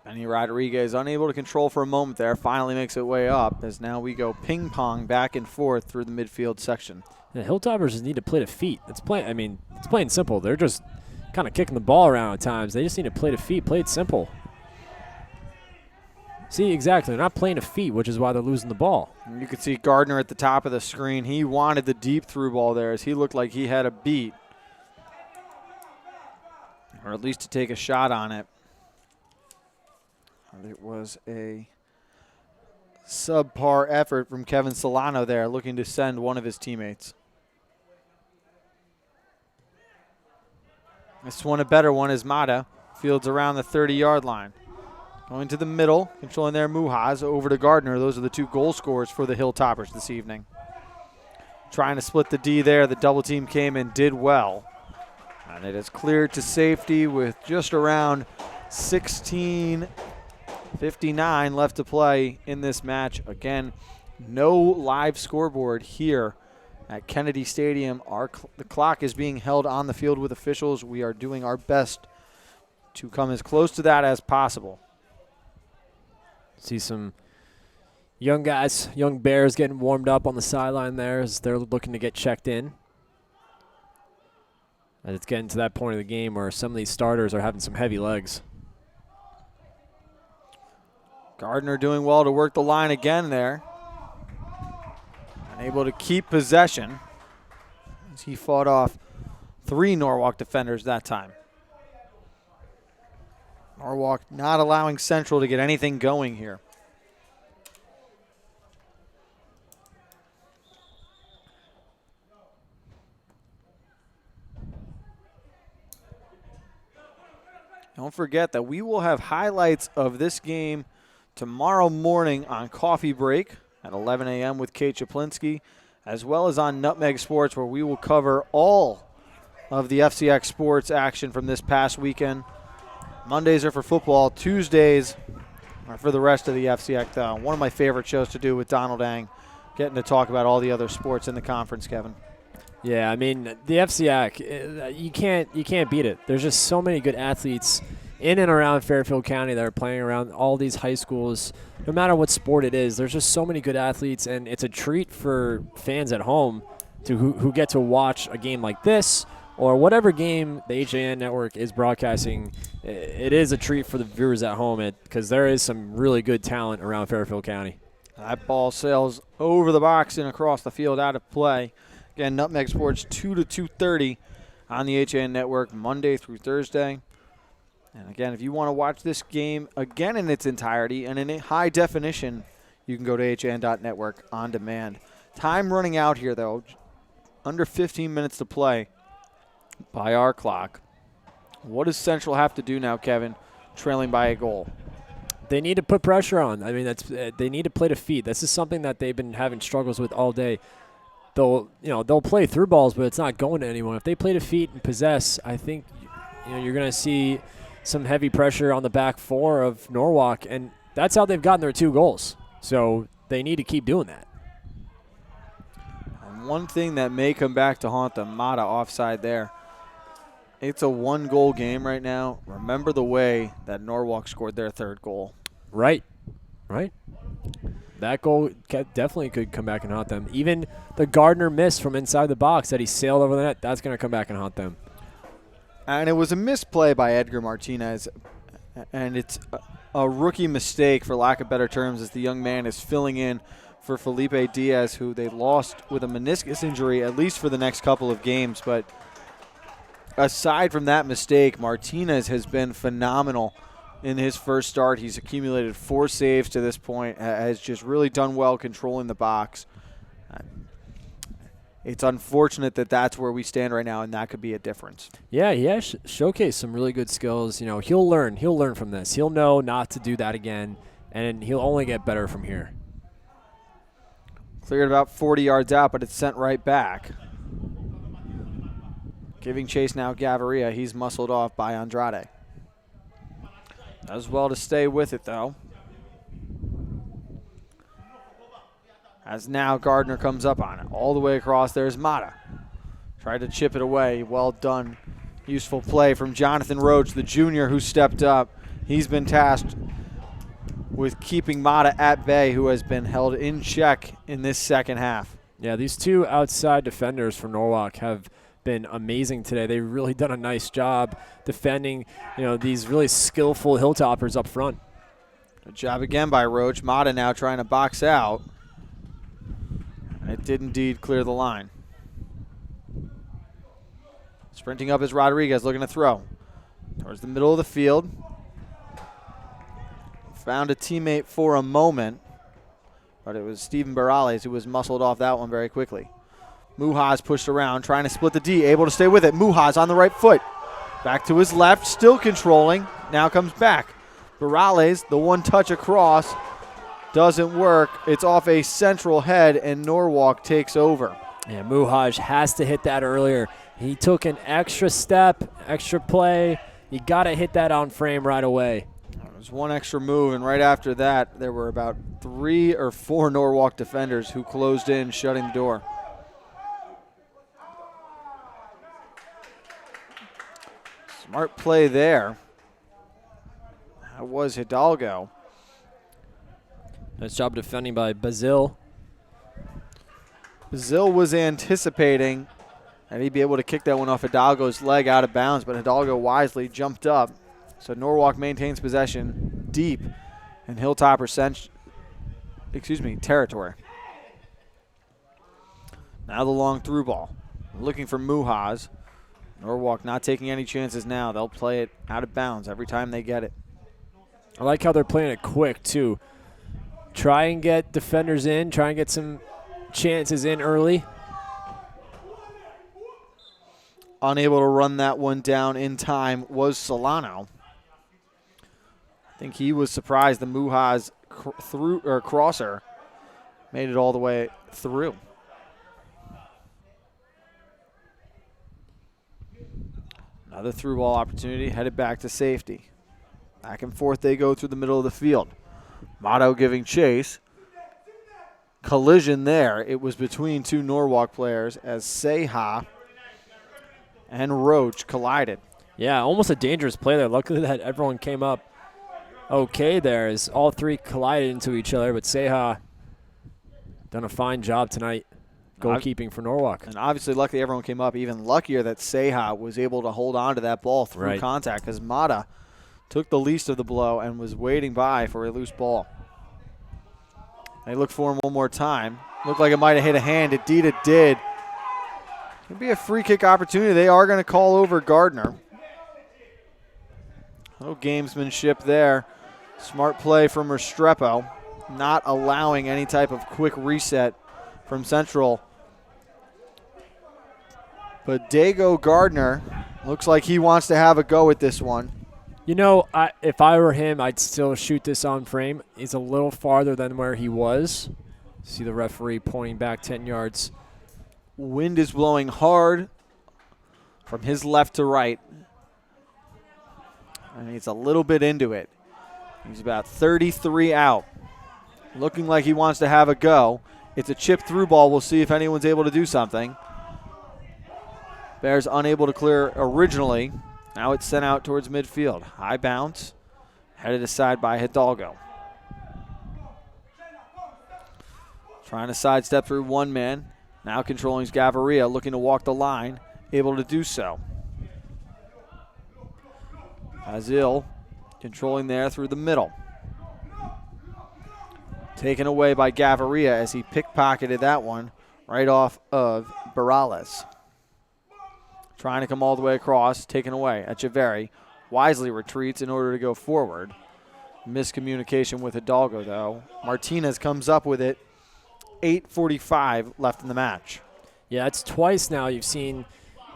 Benny Rodriguez unable to control for a moment there, finally makes it way up as now we go ping pong back and forth through the midfield section. The Hilltoppers just need to play to feet. It's plain simple. They're just kind of kicking the ball around at times. They just need to play to feet, play it simple. See, exactly. They're not playing to feet, which is why they're losing the ball. And you could see Gardner at the top of the screen. He wanted the deep through ball there as he looked like he had a beat, or at least to take a shot on it. It was a subpar effort from Kevin Solano there, looking to send one of his teammates. This one a better one is Mata. Fields around the 30-yard line. Going to the middle, controlling their Muhas over to Gardner. Those are the two goal scorers for the Hilltoppers this evening. Trying to split the D there. The double team came and did well. And it is cleared to safety with just around 16:59 left to play in this match. Again, no live scoreboard here at Kennedy Stadium. The clock is being held on the field with officials. We are doing our best to come as close to that as possible. See some young guys, young Bears getting warmed up on the sideline there as they're looking to get checked in. And it's getting to that point of the game where some of these starters are having some heavy legs. Gardner doing well to work the line again there. Able to keep possession as he fought off 3 Norwalk defenders that time. Norwalk not allowing Central to get anything going here. Don't forget that we will have highlights of this game tomorrow morning on Coffee Break at 11 a.m. with Kate Chaplinsky, as well as on Nutmeg Sports, where we will cover all of the FCX sports action from this past weekend. Mondays are for football. Tuesdays are for the rest of the FCX. One of my favorite shows to do with Donald Ang, getting to talk about all the other sports in the conference, Kevin. Yeah, I mean, the FCX, you can't beat it. There's just so many good athletes in and around Fairfield County that are playing around all these high schools. No matter what sport it is, there's just so many good athletes, and it's a treat for fans at home to who get to watch a game like this or whatever game the HAN network is broadcasting. It is a treat for the viewers at home because there is some really good talent around Fairfield County. That ball sails over the box and across the field out of play. Again, Nutmeg Sports 2 to 2:30 on the HAN network Monday through Thursday. And again, if you want to watch this game again in its entirety and in high definition, you can go to HAN.network on demand. Time running out here, though. Under 15 minutes to play by our clock. What does Central have to do now, Kevin, trailing by a goal? They need to put pressure on. I mean, they need to play to feet. This is something that they've been having struggles with all day. They'll play through balls, but it's not going to anyone. If they play to feet and possess, I think you're going to see some heavy pressure on the back four of Norwalk, and that's how they've gotten their 2 goals. So they need to keep doing that. And one thing that may come back to haunt them, Mata offside there. It's a 1-goal game right now. Remember the way that Norwalk scored their 3rd goal. Right. That goal definitely could come back and haunt them. Even the Gardner miss from inside the box that he sailed over the net, that's going to come back and haunt them. And it was a misplay by Edgar Martinez, and it's a rookie mistake, for lack of better terms, as the young man is filling in for Felipe Diaz, who they lost with a meniscus injury, at least for the next couple of games. But aside from that mistake, Martinez has been phenomenal in his first start. He's accumulated 4 saves to this point, has just really done well controlling the box. It's unfortunate that that's where we stand right now, and that could be a difference. Yeah, he has showcased some really good skills. You know, he'll learn from this. He'll know not to do that again, and he'll only get better from here. Cleared about 40 yards out, but it's sent right back. Giving chase now, Gaviria. He's muscled off by Andrade. Does well to stay with it, though. As now Gardner comes up on it. All the way across, there's Mata. Tried to chip it away. Well done. Useful play from Jonathan Roach, the junior who stepped up. He's been tasked with keeping Mata at bay, who has been held in check in this second half. Yeah, these two outside defenders for Norwalk have been amazing today. They've really done a nice job defending, these really skillful Hilltoppers up front. Good job again by Roach. Mata now trying to box out. It did indeed clear the line. Sprinting up is Rodriguez, looking to throw towards the middle of the field. Found a teammate for a moment, but it was Steven Barales who was muscled off that one very quickly. Muhas pushed around, trying to split the D, able to stay with it. Muhas on the right foot. Back to his left, still controlling. Now comes back. Barales, the one touch across, doesn't work. It's off a central head, and Norwalk takes over. Yeah, Muhaj has to hit that earlier. He took an extra step, extra play. You got to hit that on frame right away. There's one extra move, and right after that, there were about 3 or 4 Norwalk defenders who closed in, shutting the door. Smart play there. That was Hidalgo. Nice job defending by Bazil. Bazil was anticipating that he'd be able to kick that one off Hidalgo's leg out of bounds, but Hidalgo wisely jumped up. So Norwalk maintains possession deep in Hilltopper territory. Now the long through ball. Looking for Muhas. Norwalk not taking any chances now. They'll play it out of bounds every time they get it. I like how they're playing it quick, too. Try and get defenders in. Try and get some chances in early. Unable to run that one down in time was Solano. I think he was surprised the Muhas crosser made it all the way through. Another through ball opportunity, headed back to safety. Back and forth they go through the middle of the field. Motto giving chase. Collision there. It was between 2 Norwalk players as Seha and Roach collided. Yeah, almost a dangerous play there. Luckily that everyone came up okay there as all 3 collided into each other, but Seha done a fine job tonight goalkeeping for Norwalk. And obviously luckily everyone came up. Even luckier that Seha was able to hold on to that ball through contact, because Mata took the least of the blow and was waiting by for a loose ball. They look for him one more time. Looked like it might have hit a hand. Indeed it did. Could be a free kick opportunity. They are going to call over Gardner. Little gamesmanship there. Smart play from Restrepo, not allowing any type of quick reset from Central. But Dago Gardner looks like he wants to have a go at this one. If I were him, I'd still shoot this on frame. He's a little farther than where he was. See the referee pointing back 10 yards. Wind is blowing hard from his left to right. And he's a little bit into it. He's about 33 out. Looking like he wants to have a go. It's a chip through ball. We'll see if anyone's able to do something. Bears unable to clear originally. Now it's sent out towards midfield. High bounce. Headed aside by Hidalgo. Trying to sidestep through one man. Now controlling Gaviria, looking to walk the line. Able to do so. Azil controlling there through the middle. Taken away by Gaviria as he pickpocketed that one right off of Barales. Trying to come all the way across, taken away. Echeverri wisely retreats in order to go forward. Miscommunication with Hidalgo, though. Martinez comes up with it. 8:45 left in the match. Yeah, it's twice now you've seen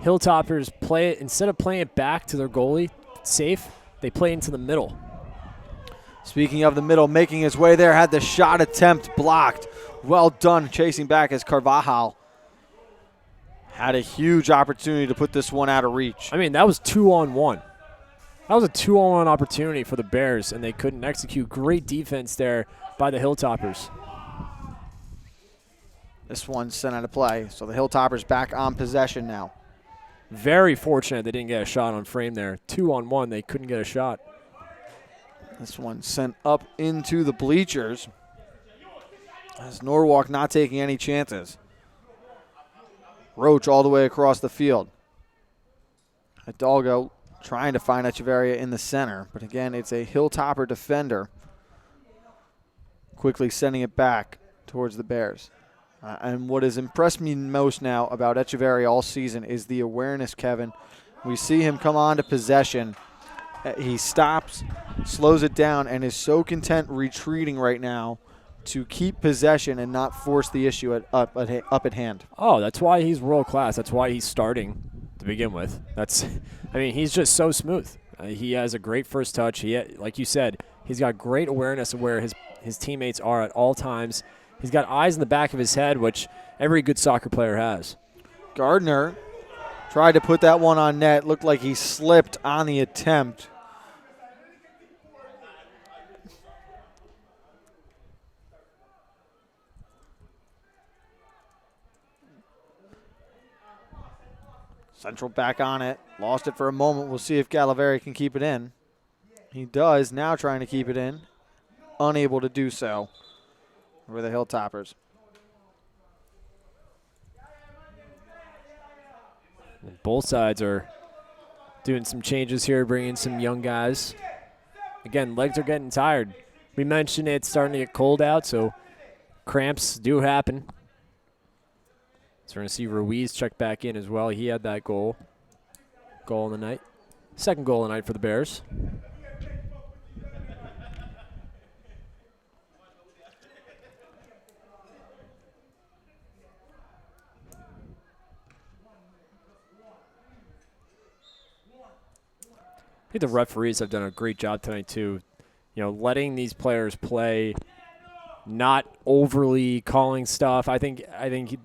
Hilltoppers play it, instead of playing it back to their goalie, safe, they play into the middle. Speaking of the middle, making his way there, had the shot attempt blocked. Well done chasing back as Carvajal had a huge opportunity to put this one out of reach. I mean, that was 2-on-1. That was a 2-on-1 opportunity for the Bears, and they couldn't execute. Great defense there by the Hilltoppers. This one sent out of play, so the Hilltoppers back on possession now. Very fortunate they didn't get a shot on frame there. 2-on-1, they couldn't get a shot. This one sent up into the bleachers as Norwalk not taking any chances. Roach all the way across the field. Hidalgo trying to find Echeverria in the center, but again, it's a Hilltopper defender quickly sending it back towards the Bears. And what has impressed me most now about Echeverria all season is the awareness, Kevin. We see him come on to possession. He stops, slows it down, and is so content retreating right now to keep possession and not force the issue up at hand. Oh, that's why he's world class. That's why he's starting to begin with. He's just so smooth. He has a great first touch. Like you said, he's got great awareness of where his teammates are at all times. He's got eyes in the back of his head, which every good soccer player has. Gardner tried to put that one on net. Looked like he slipped on the attempt. Central back on it. Lost it for a moment. We'll see if Galaveri can keep it in. He does, now trying to keep it in. Unable to do so for the Hilltoppers. Both sides are doing some changes here, bringing some young guys. Again, legs are getting tired. We mentioned it's starting to get cold out, so cramps do happen. So we're going to see Ruiz check back in as well. He had that goal of the night. Second goal of the night for the Bears. I think the referees have done a great job tonight too. Letting these players play, not overly calling stuff. I think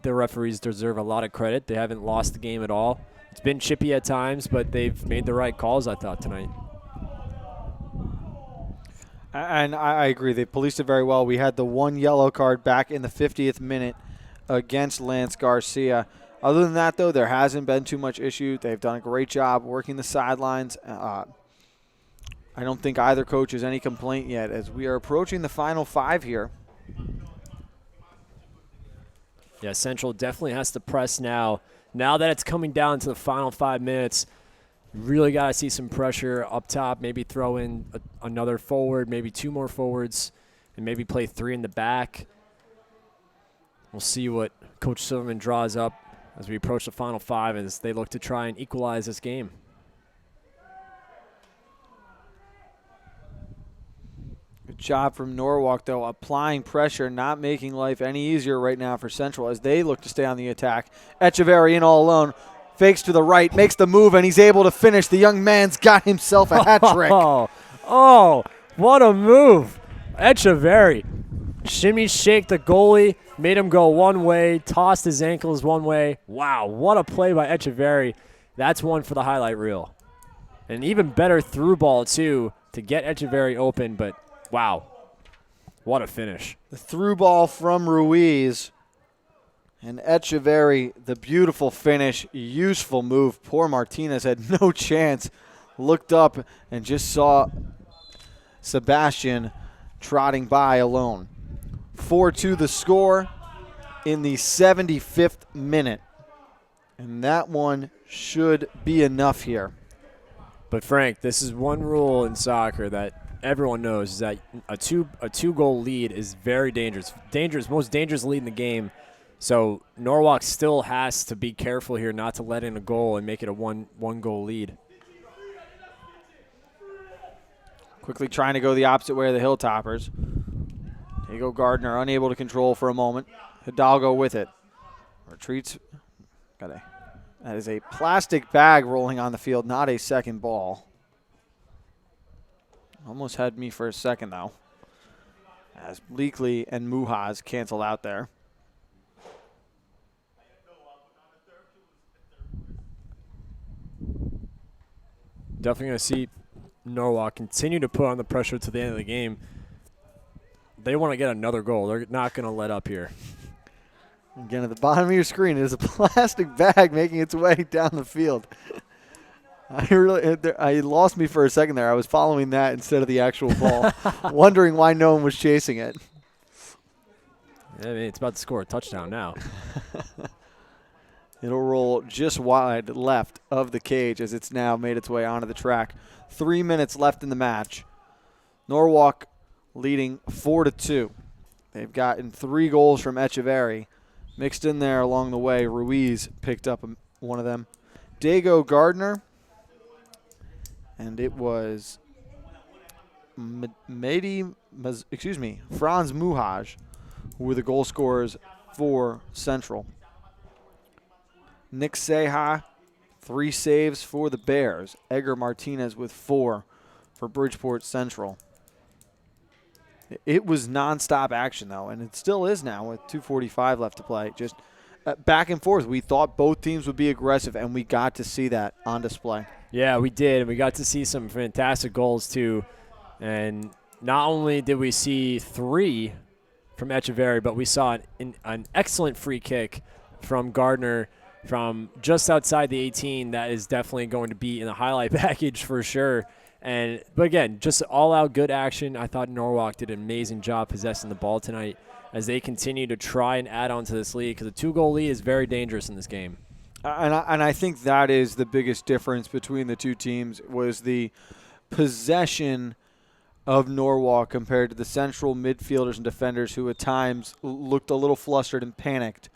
the referees deserve a lot of credit. They haven't lost the game at all. It's been chippy at times, but they've made the right calls, I thought, tonight. And I agree. They policed it very well. We had the one yellow card back in the 50th minute against Lance Garcia. Other than that, though, there hasn't been too much issue. They've done a great job working the sidelines. I don't think either coach has any complaint yet as we are approaching the final 5 here. Yeah, Central definitely has to press now. Now that it's coming down to the final 5 minutes, really got to see some pressure up top, maybe throw in another forward, maybe 2 more forwards, and maybe play 3 in the back. We'll see what Coach Silverman draws up as we approach the final 5 as they look to try and equalize this game. Good job from Norwalk, though, applying pressure, not making life any easier right now for Central as they look to stay on the attack. Echeverri in all alone, fakes to the right, makes the move, and he's able to finish. The young man's got himself a hat trick. Oh, what a move. Echeverri. Shimmy shake the goalie, made him go one way, tossed his ankles one way. Wow, what a play by Echeverri. That's one for the highlight reel. An even better through ball, too, to get Echeverri open, but wow, what a finish. The through ball from Ruiz. And Echeverri, the beautiful finish, useful move. Poor Martinez had no chance. Looked up and just saw Sebastian trotting by alone. 4-2 the score in the 75th minute. And that one should be enough here. But Frank, this is one rule in soccer that everyone knows, is that a two-goal lead is very dangerous. Most dangerous lead in the game. So Norwalk still has to be careful here not to let in a goal and make it a one-goal lead. Quickly trying to go the opposite way of the Hilltoppers. Diego Gardner unable to control for a moment. Hidalgo with it. Retreats That is a plastic bag rolling on the field, not a second ball. Almost had me for a second, though, as Bleakley and Muhas cancel out there. Definitely going to see Norwalk continue to put on the pressure to the end of the game. They want to get another goal. They're not going to let up here. Again, at the bottom of your screen is a plastic bag making its way down the field. I lost me for a second there. I was following that instead of the actual ball, wondering why no one was chasing it. I mean, it's about to score a touchdown now. It'll roll just wide left of the cage as it's now made its way onto the track. 3 minutes left in the match. Norwalk leading 4-2. They've gotten 3 goals from Echeverry. Mixed in there along the way, Ruiz picked up one of them. Dago Gardner, and it was Franz Muhaj, who were the goal scorers for Central. Nick Seha, 3 saves for the Bears. Edgar Martinez with 4 for Bridgeport Central. It was nonstop action, though, and it still is now with 2:45 left to play. Just back and forth. We thought both teams would be aggressive, and we got to see that on display. Yeah, we did. We got to see some fantastic goals, too. And not only did we see 3 from Echeverry, but we saw an excellent free kick from Gardner from just outside the 18. That is definitely going to be in the highlight package for sure. But again, just all-out good action. I thought Norwalk did an amazing job possessing the ball tonight as they continue to try and add on to this lead, because a 2-goal lead is very dangerous in this game. And I think that is the biggest difference between the two teams, was the possession of Norwalk compared to the Central midfielders and defenders, who at times looked a little flustered and panicked.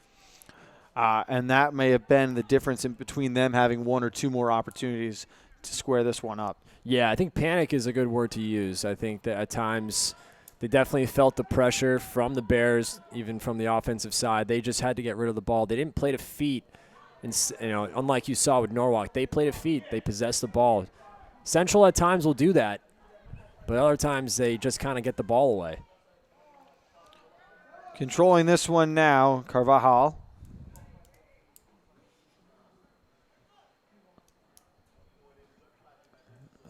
And that may have been the difference in between them having 1 or 2 more opportunities to square this one up. Yeah, I think panic is a good word to use. I think that at times they definitely felt the pressure from the Bears, even from the offensive side. They just had to get rid of the ball. They didn't play to feet. And, unlike you saw with Norwalk, they play to feet. They possess the ball. Central at times will do that, but other times they just kind of get the ball away. Controlling this one now, Carvajal.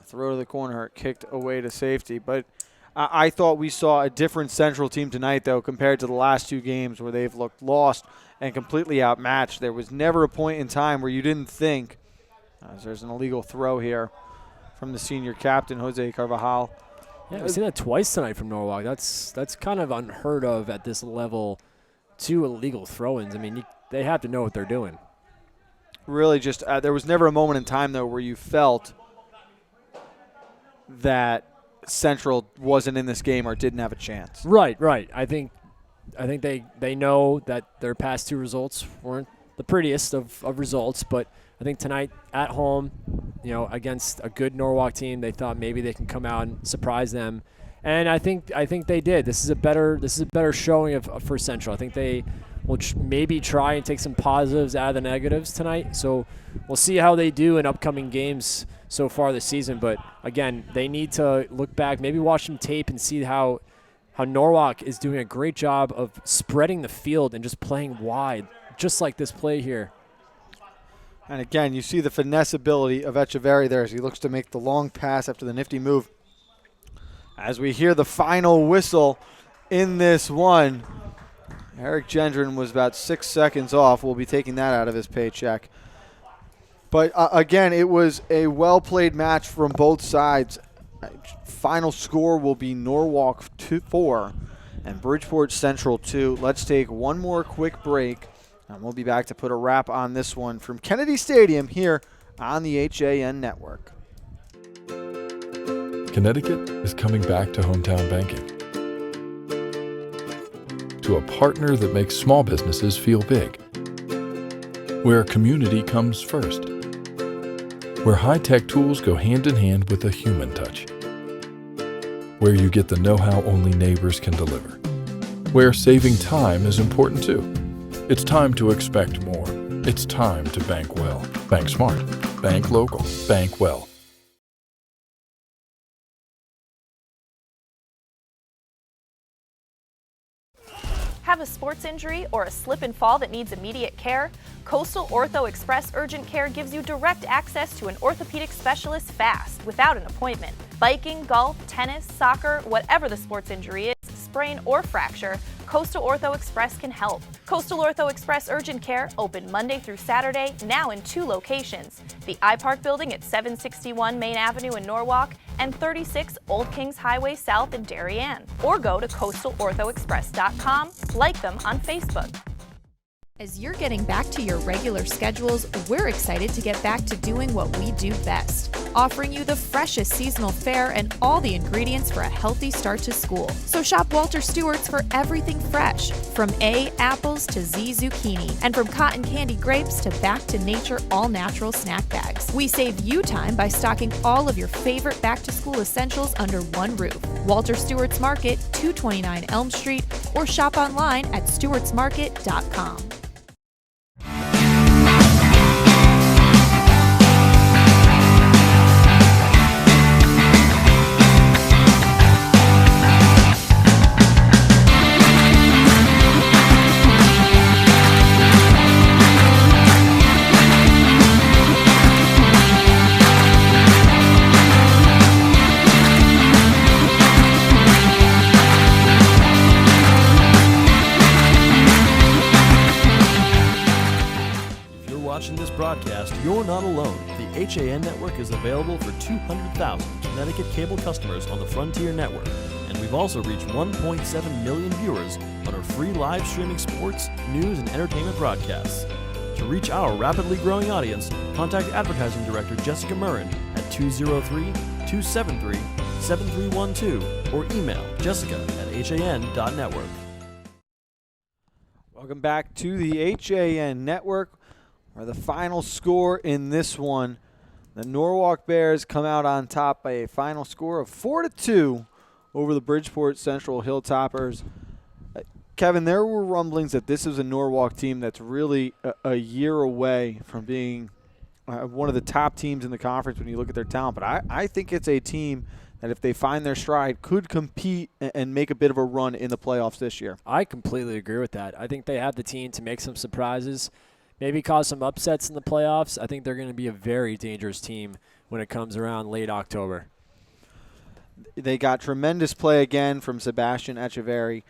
Throw to the corner, kicked away to safety. But I thought we saw a different Central team tonight, though, compared to the last 2 games where they've looked lost and completely outmatched. There was never a point in time where you didn't think, as there's an illegal throw here from the senior captain, Jose Carvajal. Yeah, we've seen that twice tonight from Norwalk. That's kind of unheard of at this level, 2 illegal throw-ins. I mean, they have to know what they're doing. Really just there was never a moment in time, though, where you felt that Central wasn't in this game or didn't have a chance. Right. I think they know that their past 2 results weren't the prettiest of results, but I think tonight at home, against a good Norwalk team, they thought maybe they can come out and surprise them, and I think they did. This is a better showing for Central. I think they will maybe try and take some positives out of the negatives tonight. So we'll see how they do in upcoming games so far this season. But again, they need to look back, maybe watch some tape and see how Norwalk is doing a great job of spreading the field and just playing wide, just like this play here. And again, you see the finesse ability of Echeverry there as he looks to make the long pass after the nifty move. As we hear the final whistle in this one, Eric Gendron was about 6 seconds off. We'll be taking that out of his paycheck. But again, it was a well-played match from both sides. Final score will be Norwalk 4 and Bridgeport Central 2. Let's take one more quick break, and we'll be back to put a wrap on this one from Kennedy Stadium here on the HAN Network. Connecticut is coming back to hometown banking, to a partner that makes small businesses feel big, where community comes first, where high-tech tools go hand in hand with a human touch, where you get the know-how only neighbors can deliver, where saving time is important too. It's time to expect more. It's time to bank well. Bank smart. Bank local. Bank well. Have a sports injury or a slip and fall that needs immediate care? Coastal Ortho Express Urgent Care gives you direct access to an orthopedic specialist fast, without an appointment. Biking, golf, tennis, soccer, whatever the sports injury is, sprain or fracture, Coastal Ortho Express can help. Coastal Ortho Express Urgent Care, open Monday through Saturday, now in 2 locations. The iPark building at 761 Main Avenue in Norwalk and 36 Old Kings Highway South in Darien. Or go to coastalorthoexpress.com, like them on Facebook. As you're getting back to your regular schedules, we're excited to get back to doing what we do best, offering you the freshest seasonal fare and all the ingredients for a healthy start to school. So shop Walter Stewart's for everything fresh, from A, apples to Z, zucchini, and from cotton candy grapes to back to nature all-natural snack bags. We save you time by stocking all of your favorite back-to-school essentials under one roof. Walter Stewart's Market, 229 Elm Street, or shop online at stewartsmarket.com. Watching this broadcast, you're not alone. The HAN network is available for 200,000 Connecticut cable customers on the Frontier network, and we've also reached 1.7 million viewers on our free live streaming sports, news, and entertainment broadcasts. To reach our rapidly growing audience, contact Advertising Director Jessica Murrin at 203-273-7312 or email jessica@han.network. Welcome back to the HAN network. Or the final score in this one, the Norwalk Bears come out on top by a final score of 4-2 over the Bridgeport Central Hilltoppers. Kevin, there were rumblings that this is a Norwalk team that's really a year away from being one of the top teams in the conference when you look at their talent. But I think it's a team that if they find their stride could compete and make a bit of a run in the playoffs this year. I completely agree with that. I think they have the team to make some surprises. Maybe cause some upsets in the playoffs. I think they're going to be a very dangerous team when it comes around late October. They got tremendous play again from Sebastian Echeverry.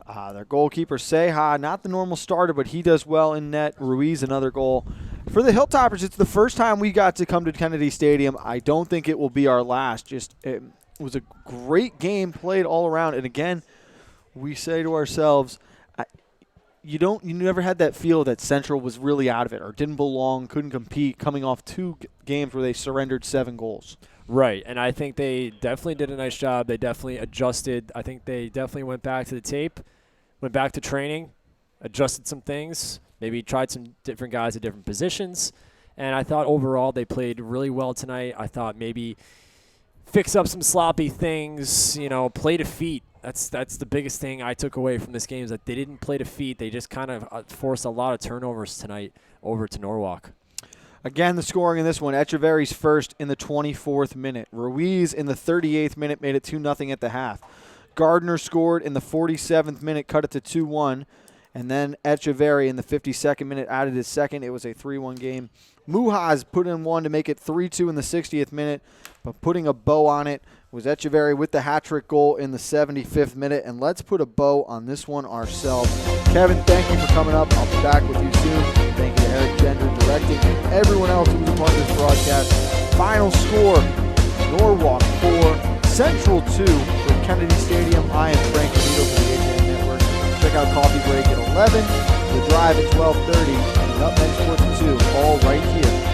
Their goalkeeper, Seha, not the normal starter, but he does well in net. Ruiz, another goal. For the Hilltoppers, it's the first time we got to come to Kennedy Stadium. I don't think it will be our last. It was a great game played all around. And again, we say to ourselves, you never had that feel that Central was really out of it or didn't belong, couldn't compete, coming off 2 games where they surrendered 7 goals. Right, and I think they definitely did a nice job. They definitely adjusted. I think they definitely went back to the tape, went back to training, adjusted some things, maybe tried some different guys at different positions, and I thought overall they played really well tonight. I thought maybe fix up some sloppy things, play to feet. That's the biggest thing I took away from this game is that they didn't play to feet. They just kind of forced a lot of turnovers tonight over to Norwalk. Again, the scoring in this one, Echeverry's first in the 24th minute. Ruiz in the 38th minute made it 2-0 at the half. Gardner scored in the 47th minute, cut it to 2-1. And then Echeverry in the 52nd minute added his second. It was a 3-1 game. Muhaz put in one to make it 3-2 in the 60th minute, but putting a bow on it was Echeverry with the hat-trick goal in the 75th minute. And let's put a bow on this one ourselves. Kevin, thank you for coming up. I'll be back with you soon. Thank you to Eric Gender directing and everyone else who was a part of this broadcast. Final score, Norwalk 4, Central 2 from Kennedy Stadium. I am Frank Benito for the HAN Network. Check out Coffee Break at 11, The Drive at 12:30, and Up Next Sports 2, all right here